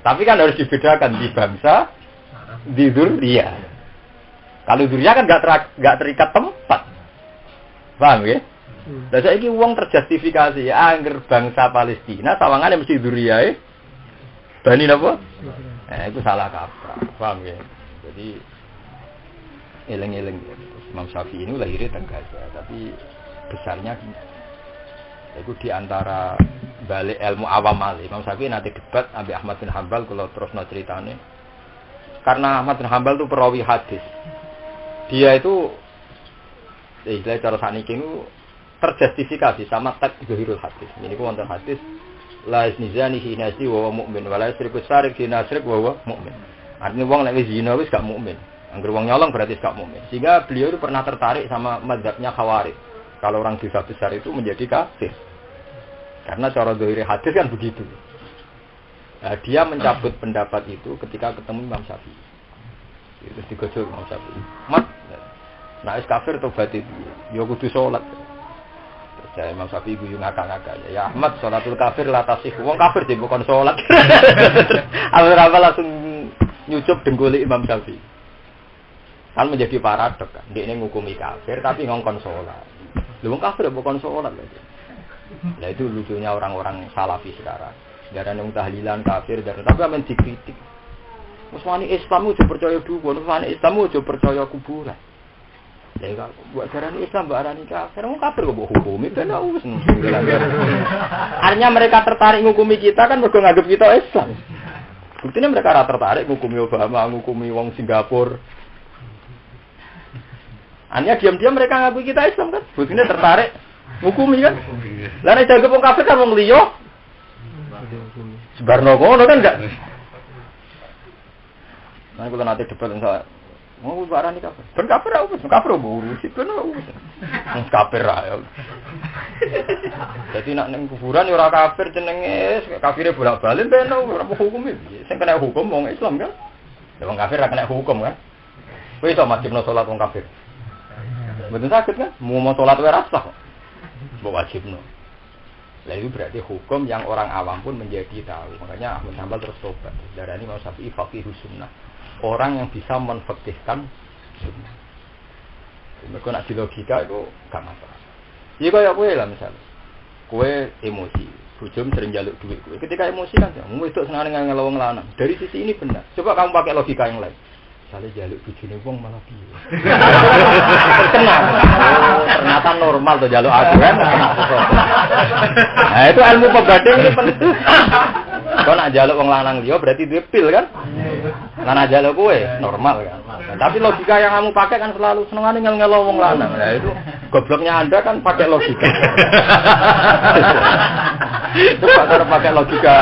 Tapi kan harus dibedakan di bangsa di duriyah. Kalau duriyah kan gak terikat tempat. Paham ya? Lah saiki wong terjustifikasi ya angger bangsa Palestina sawangane mesti duriyae Bani napa? Itu salah kaprah. Paham ya? Jadi eleng-eleng ya. Imam Syafi'i ini lahirnya teng Gaza, tapi besarnya itu di antara balik ilmu awam ali. Imam Syafi'i nanti debat ambil Ahmad bin Hanbal kalau terusno ceritane. Karena Ahmad bin Hanbal itu perawi hadis. Dia itu istilah cara saniki itu terjustifikasi sama teks zahirul hadis. Ini ku wonten hadis la isnizani hinasi wa mukmin wa la yusriku sarik hinasrik wa mukmin. Artinya wong nek zina wis gak mukmin. Angger wong nyolong berarti gak mukmin. Sehingga beliau itu pernah tertarik sama mazhabnya Khawarij. Kalau orang dosa besar itu menjadi kafir. Karena cara zahir hadis kan begitu. Nah, dia mencabut pendapat itu ketika ketemu Imam Syafi'i. Itu digojol Imam Syafi'i. Mat, nah is kafir tobat itu. Ya kudu salat. Ya Imam Syafi'i guyu ngakak-ngakak. Ya Ahmad salatul kafir la tasih. Wong kafir sih bukan salat. Apa langsung nyucup dengkuli Imam Syafi'i. Kan menjadi paradok kan. Dia ini ngukumi kafir tapi ngongkon salat. Lu wong kafir bukan salat lagi. Nah itu lucunya orang-orang salafi sekarang. Darane wong tahlilan kafir tapi amen dikritik. Muswani Islam ojo percaya dukun, muswani Islam ojo percaya kuburan. Ya kok buat darane Islam mbak arani kafir, wong kafir kok mbok hukumi ben wis. Artinya mereka tertarik ngukumi kita kan mergo nganggep kita Islam. Buktinya mereka ora tertarik ngukumi Obama, ngukumi wong Singapura. Hanya diam-diam mereka ngaku kita Islam kan. Buktinya tertarik ngukumi kan. Lah nek jago wong kafir kan wong liya. Sebarno kono kan enggak. Nah kalau nanti debat enggak mau barani kafir. Ben kafir apa? Kafir urus itu ben urus. Kafir ae. Jadi nak ning kuburan ya ora kafir jenenge kafire bolak-balik ben ora hukum iki. Sing kena hukum wong Islam kan. Ya wong kafir ora kena hukum kan. Kowe iso wajibno salat wong kafir. Mboten sakit kan? Mau salat wae rasa kok. Mbok wajibno. Lah itu berarti hukum yang orang awam pun menjadi tahu. Makanya Ahmad Hanbal terus tobat. Darani Imam Syafi'i faqihus sunnah. Orang yang bisa menfaqihkan sunnah. Mereka nak di logika itu gak masalah. Iya kayak kowe lah misalnya. Kowe emosi, bujum sering jaluk duit kowe. Ketika emosi kan, kamu itu senang dengan ngelawang lanang. Dari sisi ini benar. Coba kamu pakai logika yang lain. Misalnya jaluk bujune wong malah piye. Terkenal. Oh, ternyata normal tuh jaluk aku kan. Nah, itu ilmu pembanding itu penting. Kau nak jaluk wong lanang dia berarti duwe pil kan? Lan jaluk kowe normal kan. Nah, tapi logika yang kamu pakai kan selalu senengane ngel-ngelo wong lanang. Nah, itu gobloknya Anda kan pakai logika. Coba cara pakai logika.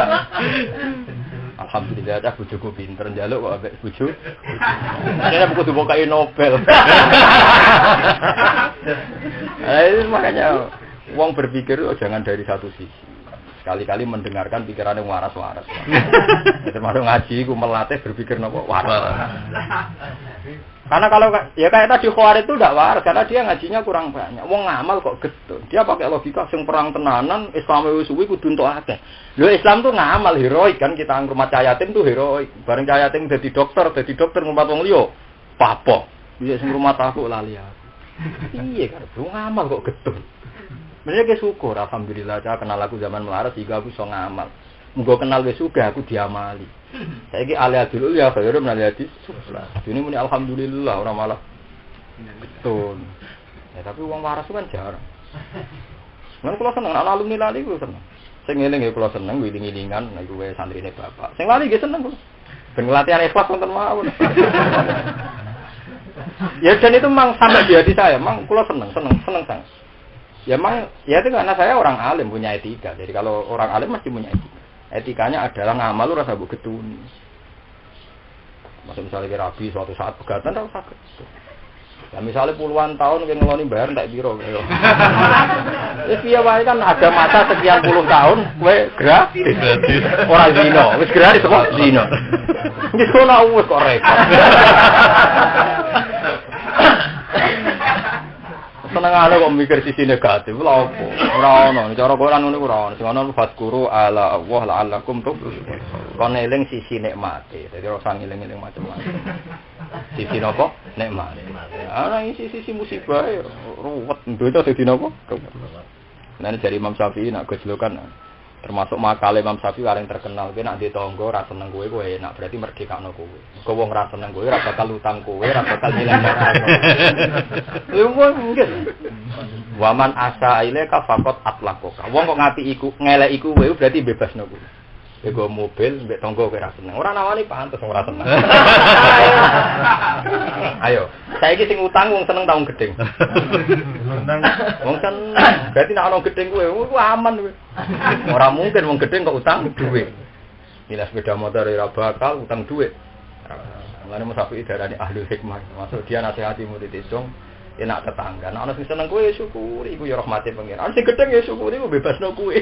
Alhamdulillah dah bojoku pinter njaluk kok ambek bojo. Ini buku dibukain Nobel. Makanya wong berpikir jangan dari satu sisi. Sekali-kali mendengarkan pikiran yang waras-waras. Termasuk ngaji ku melatih berpikir nopo waras. Karena kalau ya kayak tadi Khawarij itu tidak waras karena dia ngajinya kurang banyak. Wong ngamal kok getun. Dia pakai logika sing perang tenanan, Islam wis suwi kudu entuk akeh. Lho Islam tuh ngamal heroik kan kita ngrumat cayatim tuh heroik. Bareng cayatim dadi dokter ngumpat wong liya. Papo. Bisa sing ngrumat aku lali aku. Piye kan wong ngamal kok getun. Mereka syukur alhamdulillah saya kenal aku zaman melarat sehingga aku iso ngamal. Muga kenal wis sugih aku diamali. Saiki alih dulu ya kaya menali hadis. Ini muni alhamdulillah ora malah betul. Ya tapi wong waras kan jarang. Nang kula seneng ana alumni lali kula seneng. Sing eling ya kula seneng wiling-wilingan nek kuwe santrine bapak. Sing lali nggih seneng kula. Ben latihan ikhlas wonten mawon. Ya dan itu memang sampai di hati saya, memang kula seneng sangat. Ya memang ya itu karena saya orang alim punya etika. Jadi kalau orang alim mesti punya etika. Etikanya adalah ngamal lu rasa mbok getuni. Maksud misalnya rabi suatu saat pegatan ora usah getun. Ya misalnya puluhan tahun kayak ngeloni bayar tak biro. Ya piye wae kan ada masa sekian puluh tahun kowe gratis. Ora zina, wis gratis kok zina. Wis ora wis kok repot. Senengane kok mikir sisi negatif lha opo? Ora ono, cara Quran ngono ora ono. Sing ono fadkuru ala Allah la'allakum tuflihun. Kon eling sisi nikmate. Dadi ora usah eling-eling macam-macam. Sisi napa? Nikmat. Ana sisi musibah ruwet ndonya dadi napa? Nah dari Imam Syafi'i nak gojlokan termasuk makale Imam Syafi'i paling terkenal kowe nak di tangga ora seneng kowe enak berarti merdekakno kowe. Kowe wong ora seneng kowe ora bakal utang kowe ora bakal nilai. Lha mungkin. Waman asa ilaika faqat atlaqaka. Wong kok ngapi iku ngelek iku kowe berarti bebasno kowe. Ego mobil mbek tangga kowe ora seneng. Ora nawani pantes ora seneng. Ayo, saiki sing utang wong seneng taun gedeng. Wong seneng berarti nek ana gedeng kowe aman kowe. Ora mungkin wong gedeng kok utang duit. Bila sepeda motor ora bakal utang duit. Mulane Syafi'i darani ahli hikmah. Maksud dia nasihati murid isong enak tetangga. Nek ana sing seneng kowe syukuri iku ya rahmate pengiran. Ana sing gedeng ya syukuri ku bebasno kowe.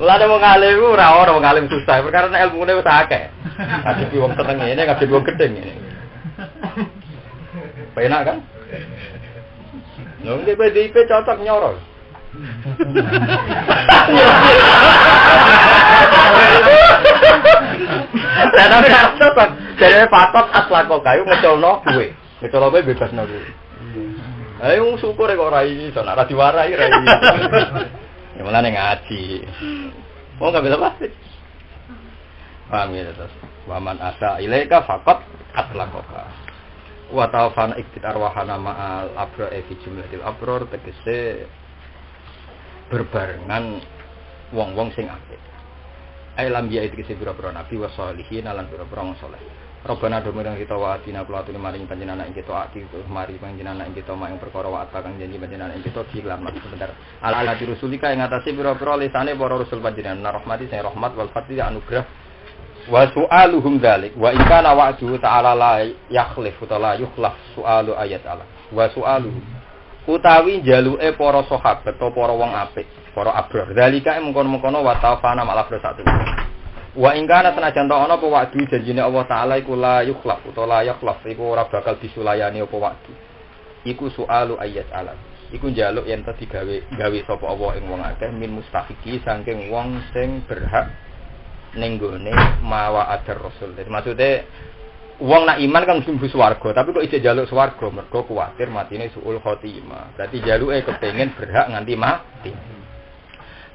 Lah nek wong alim ora ora wong alim susah. Perkara nek ilmune wis akeh. Ngadepi wong seneng ngene ngadepi wong gedeng ngene. Penak kan? Lho nek PDIP cocok nyorol. Ana kartu kan dari patot aslako kayu ngecolno duwe. Ngecolno kowe bebasno kuwi. Ayo syukur kok ora iso ora diwarai ra iki. Ya mulane ngaji. Wong gak bisa pasti. Paham ya terus. Waman asa ilaika faqat atlaqaka. Wa tawfana iktitar wahana ma'al abra fi jumlatil abror tegese berbarengan wong-wong sing apik. Ai lam ya iki pira-pira nabi wa sholihin lan pira-pira wong saleh. Robana domirang kita wa atina kulatune maring panjenengan ing kita ati mari panjenengan ing kita mak ing perkara wa kang janji panjenengan ing kita dilan mak sebentar. Ala rasulika ing atase pira-pira lisane para rasul panjenengan rahmati sing rahmat wal fadli anugrah wa su'aluhum dzalik wa in kana wa'du ta'ala la yakhlif wa la yukhlaf su'alu ayat Allah wa su'aluhum utawi jaluke para sahabat atau para wong apik para abrar dzalika mengkon-mengkono wa tafana malah bersatu wa in kana senajan ta ana apa wa'du janjine Allah taala iku la yukhlaf wa la yakhlaf iku ora bakal disulayani apa wa'du iku su'alu ayat Allah iku njaluk yen ta digawe sapa Allah ing wong akeh min mustahiqi saking wong sing berhak ning gone mawa adar rasul. Jadi maksudnya wong nak iman kan mesti mlebu swarga, tapi kok isih njaluk swarga mergo kuwatir matine suul khotimah. Berarti njaluke kepengin berhak nganti mati.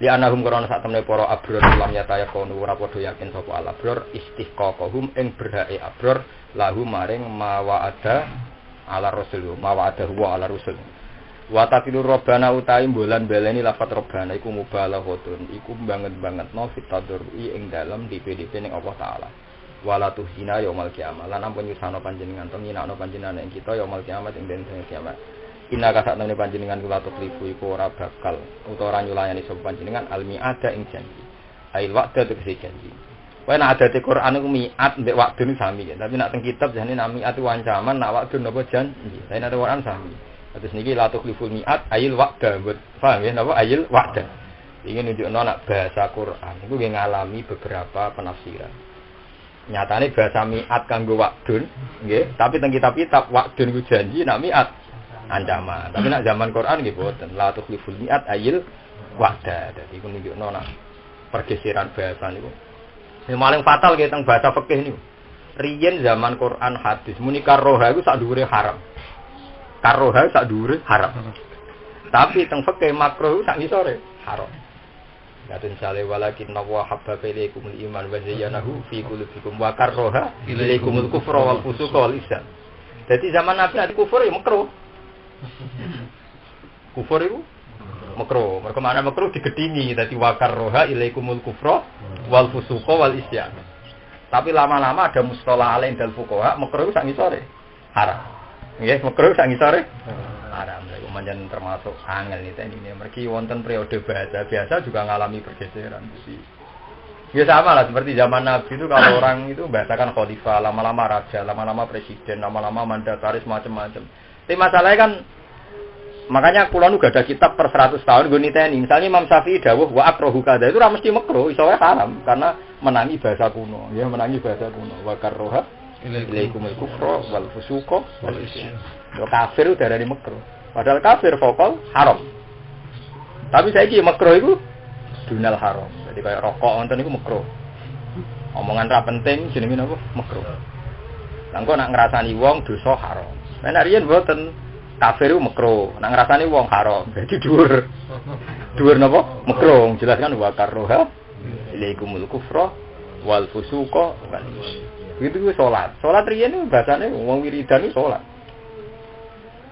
Li anahum karana sak temene para abror lam yataya kono ora padha yakin sapa al abror istihqaqahum ing berhake abror lahu maring mawa ada ala rasul, mawa ada huwa ala rasul. Wa taqilur rabbana utahe mbolan baleni lafat rabbana iku mubalaghotun iku banget-bangetno fitadurri ing dalem DPDP ning Allah taala wala tuhsina yaumul kiamah lan ampun nyusano panjenengan to nyinakno panjenengan ing kita yaumul kiamat ing dina kiamat inna kasatane panjenengan kula tuklifu iku ora bakal utawa ora nyulayani sapa panjenengan almi ada ing janji ail wa'da tegese janji kowe nek adate Quran iku mi'at mbek wa'dun sami tapi nek teng kitab jane mi'at itu ancaman nek wa'dun napa janji tapi nek Quran sami. Terus niki la tukhliful mi'at ayil wa'da. Paham ya napa ayil wa'da. Iki nunjukno nek bahasa Quran iku nggih ngalami beberapa penafsiran. Nyatane bahasa mi'at kanggo wa'dun nggih, tapi teng kitab-kitab wa'dun ku janji nek mi'at ancaman. Tapi nek zaman Quran nggih boten la tukhliful mi'at ayil wa'da. Dadi iku nunjukno nek pergeseran bahasa niku. Sing paling fatal nggih teng bahasa fikih niku. Riyen zaman Quran hadis muni karroha iku sak dhuwure haram. Karoha sak dhuwure haram. Tapi teng fikih makruh sak ngisore haram. Kadang sale walakin wa habba ilaikumul iman wa zayyanahu fi qulubikum wa karroha ilaikumul kufra wal fusuqa wal isyan. Dadi zaman Nabi nek kufur ya makruh. Kufur itu makruh. Mergo makna makruh digedingi dadi wa karroha ilaikumul kufra wal fusuqa wal isyan. Tapi lama-lama ada mustalah alain dal fuqaha makruh sak ngisore haram. Nggih, makruh sak ngisore haram. Lha pancen termasuk angel niteni. Mergi wonten periode bahasa biasa juga ngalami pergeseran mesti. Ya sama lah seperti zaman Nabi itu kalau orang itu bahasakan khalifah, lama-lama raja, lama-lama presiden, lama-lama mandataris macam-macam. Tapi masalahnya kan makanya kula nu gak ada kitab per 100 tahun gue niteni. Misalnya Imam Syafi'i dawuh wa akrahu kada itu ora mesti makruh, iso wae haram karena menangi bahasa kuno. Ya menangi bahasa kuno. Wa karroha ilaikumul kufra wal fusuqa wal isyan. Yo kafir udah dari makruh. Padahal kafir vokal haram. Tapi saiki makruh iku dunal haram. Jadi kayak rokok wonten niku makruh. Omongan ra penting jenenge napa? Makruh. Lah engko nak ngrasani wong dosa haram. Nek riyen mboten kafir makruh, nak ngrasani wong haram. Jadi dhuwur. Dhuwur napa? Makruh. Jelaskan wa karroha ilaikumul kufra wal fusuqa wal isyan. Itu ku salat. Salat riyen niku bahasane wong wiridan niku salat.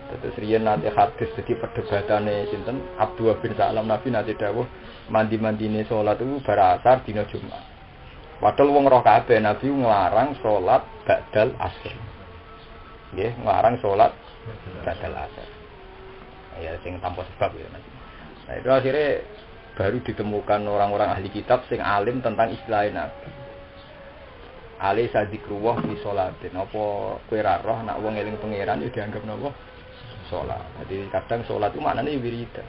Terus riyen nate hadis dadi perdebatane sinten Abdullah bin Salam Nabi nate dawuh mandi-mandine salat itu bar asar dina Jumat. Padahal wong roh kabeh Nabi nglarang salat ba'dal asar. Nggih, nglarang salat ba'dal asar. Ya sing tanpa sebab ya Nabi. Nah itu akhirnya baru ditemukan orang-orang ahli kitab sing alim tentang istilah Nabi. Ali sadzikruwah fi sholatin. Apa kowe ra roh nek wong eling pangeran ya dianggap napa? Salat. Jadi kadang salat itu maknane wiridan.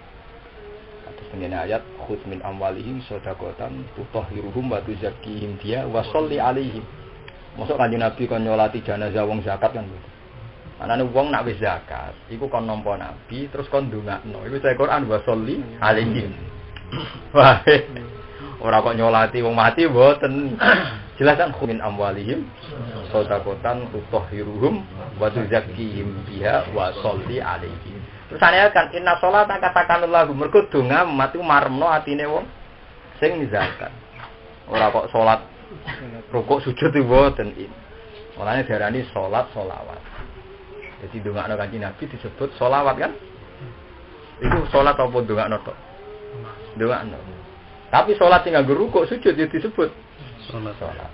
Terus ngene ayat khudz min amwalihim shadaqatan tutahhiruhum wa tuzakkihim dia wa sholli alaihim. Mosok Kanjeng Nabi kon nyolati jenazah wong zakat kan. Manane wong nak wis zakat, iku kon nampa Nabi terus kon ndongakno. Iku saya Quran wa sholli alaihim. Wah. Ora kok nyolati wong mati mboten. Jelasan min amwalihim shadaqatan tutahhiruhum wa tuzakkihim biha wa sholli alaihim. Terus ana kan inna sholata katakanullahu mergo donga mati maremno atine wong sing zakat. Ora kok salat rukuk sujud iki mboten. Mulane diarani salat sholawat. Jadi ndongakno Kanjeng Nabi disebut sholawat kan? Itu salat apa ndongakno tok? Ndongakno. Tapi salat sing nganggo rukuk sujud ya disebut salat.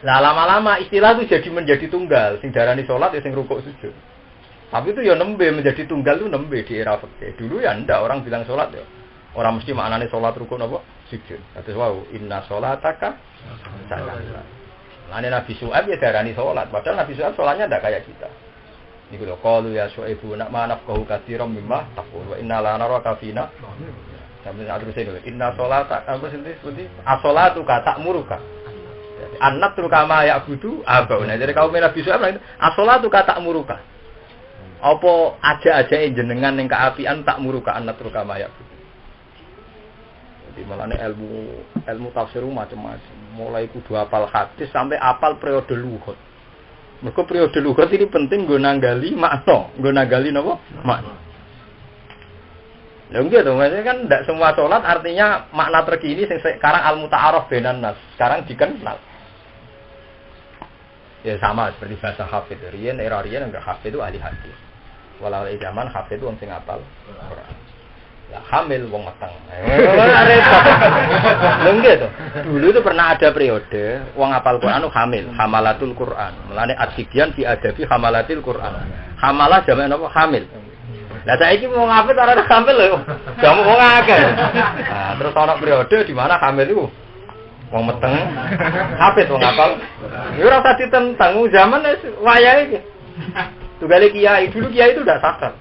Nah lama-lama istilah itu jadi menjadi tunggal. Sing darani salat ya sing rukuk sujud. Tapi itu ya nembe menjadi tunggal itu nembe di era fikih. Dulu ya ndak orang bilang salat ya. Orang mesti maknane salat rukuk napa? Sujud. Kados wau inna sholataka salat. Lah Nabi Syuaib ya darani salat. Padahal Nabi Syuaib salatnya ndak kayak kita. Niku lho qalu ya Syuaibu nak manafqahu katsiran mimma taqul wa inna la naraka fina. Sampai saat terus itu, inna sholata, apa sih itu? As-sholatu kata muruka. Anak terukama ya budu, apa? Nah jadi kaum Nabi Syuaib itu, as-sholatu kata muruka. Apa aja jenengan yang keapian tak muruka anak terukama ya budu. Jadi malah ilmu tafsir macam-macam. Mulai kudu apal hadis sampai apal periode lughat. Mergo periode lughat ini penting nggo nanggali makna, nggo nanggali napa? Makna. Lha gitu, maksudnya kan tidak semua sholat artinya makna terkini sekarang al-muta'arraf bainan nas. Sekarang dikenal. Ya sama seperti bahasa hafid. Riyen era riyen enggak hafid itu ahli hadis. Walau zaman hafid itu wong sing apal Quran. Lah hamil wong mateng. Lha gitu. Dulu itu pernah ada periode wong apal Quran itu hamil, hamalatul Quran. Mulane at-tibyan fi adabi hamalatil Quran. Hamalah jamak napa? Hamil. Lah saiki mau ngapit ora ada hamil lho. Jamu wong akeh. Nah, terus ana periode di mana hamil iku wong meteng, hafid wong apal. Ya ora usah ditentang zaman wis wayahe iki. Tugale kiai, dulu kiai itu udah sakral.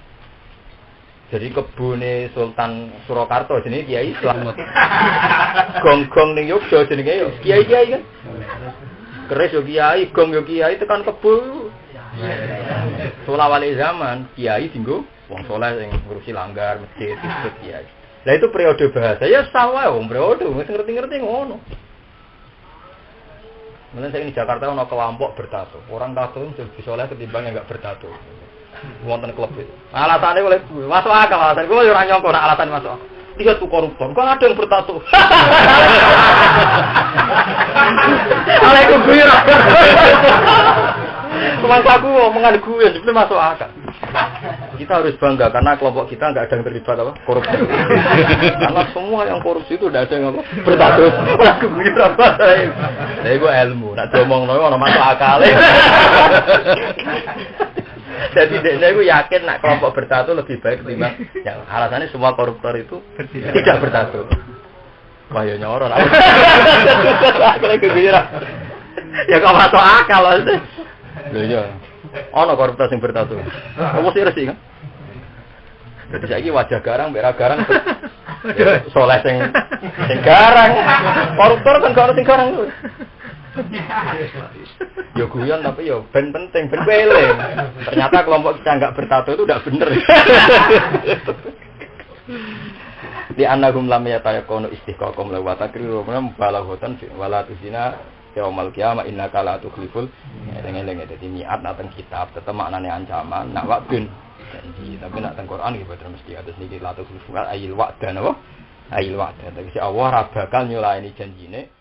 Jadi kebune Sultan Surakarta jenenge Kiai Slamet. Gong-gong ning Yogya jenenge yo kiai-kiai kan. Keris yo kiai, gong yo kiai tekan kebo. Sulawale zaman kiai dinggo wong saleh sing ngurusi langgar masjid disebut kiai. Lah itu periode bahasa ya sawa wong periode wis ngerti-ngerti ngono. Mulane saya di Jakarta ono kelompok bertato. Orang tato lebih saleh ketimbang yang enggak bertato. Wonten klub itu. Alasannya oleh masuk akal alasan gue ora nyongko nek alasan masuk. Dia tuh koruptor. Kok ada yang bertato? Oleh gue ora. Teman aku omongan gue itu masuk akal. Kita harus bangga karena kelompok kita enggak ada yang terlibat apa? Korupsi. Karena semua yang korupsi itu enggak ada yang apa? Bertato. Ora gue ora. Lah iku ilmu. Nek diomongno ora masuk akal. Jadi saya yakin nak kelompok bertato lebih baik ketimbang yang alasannya semua koruptor itu tidak bertato. Wah ya nyoror. Aku lagi kepikiran. Ya kok masuk akal lho. Lho iya. Ono koruptor sing bertato. Apa sih resi kan? Jadi saiki wajah garang, mbek garang. Soleh sing garang. Koruptor kan gak ono sing garang. Yo guyon tapi yo ben penting, ben eling. Ternyata kelompok kita enggak bertato itu udah bener. Di anagum lam yatayaqunu istiqaqam la wa takriru balaghatan wala tuzina yaumal qiyamah innaka la tukhliful eling-eling dadi niat nang kitab tetep maknane ancaman nak wa'dun janji tapi nak teng Quran iki boten mesti atus niki la tukhliful ayil wa'dan apa ayil wa'dan tegese Allah ra bakal nyulaini janjine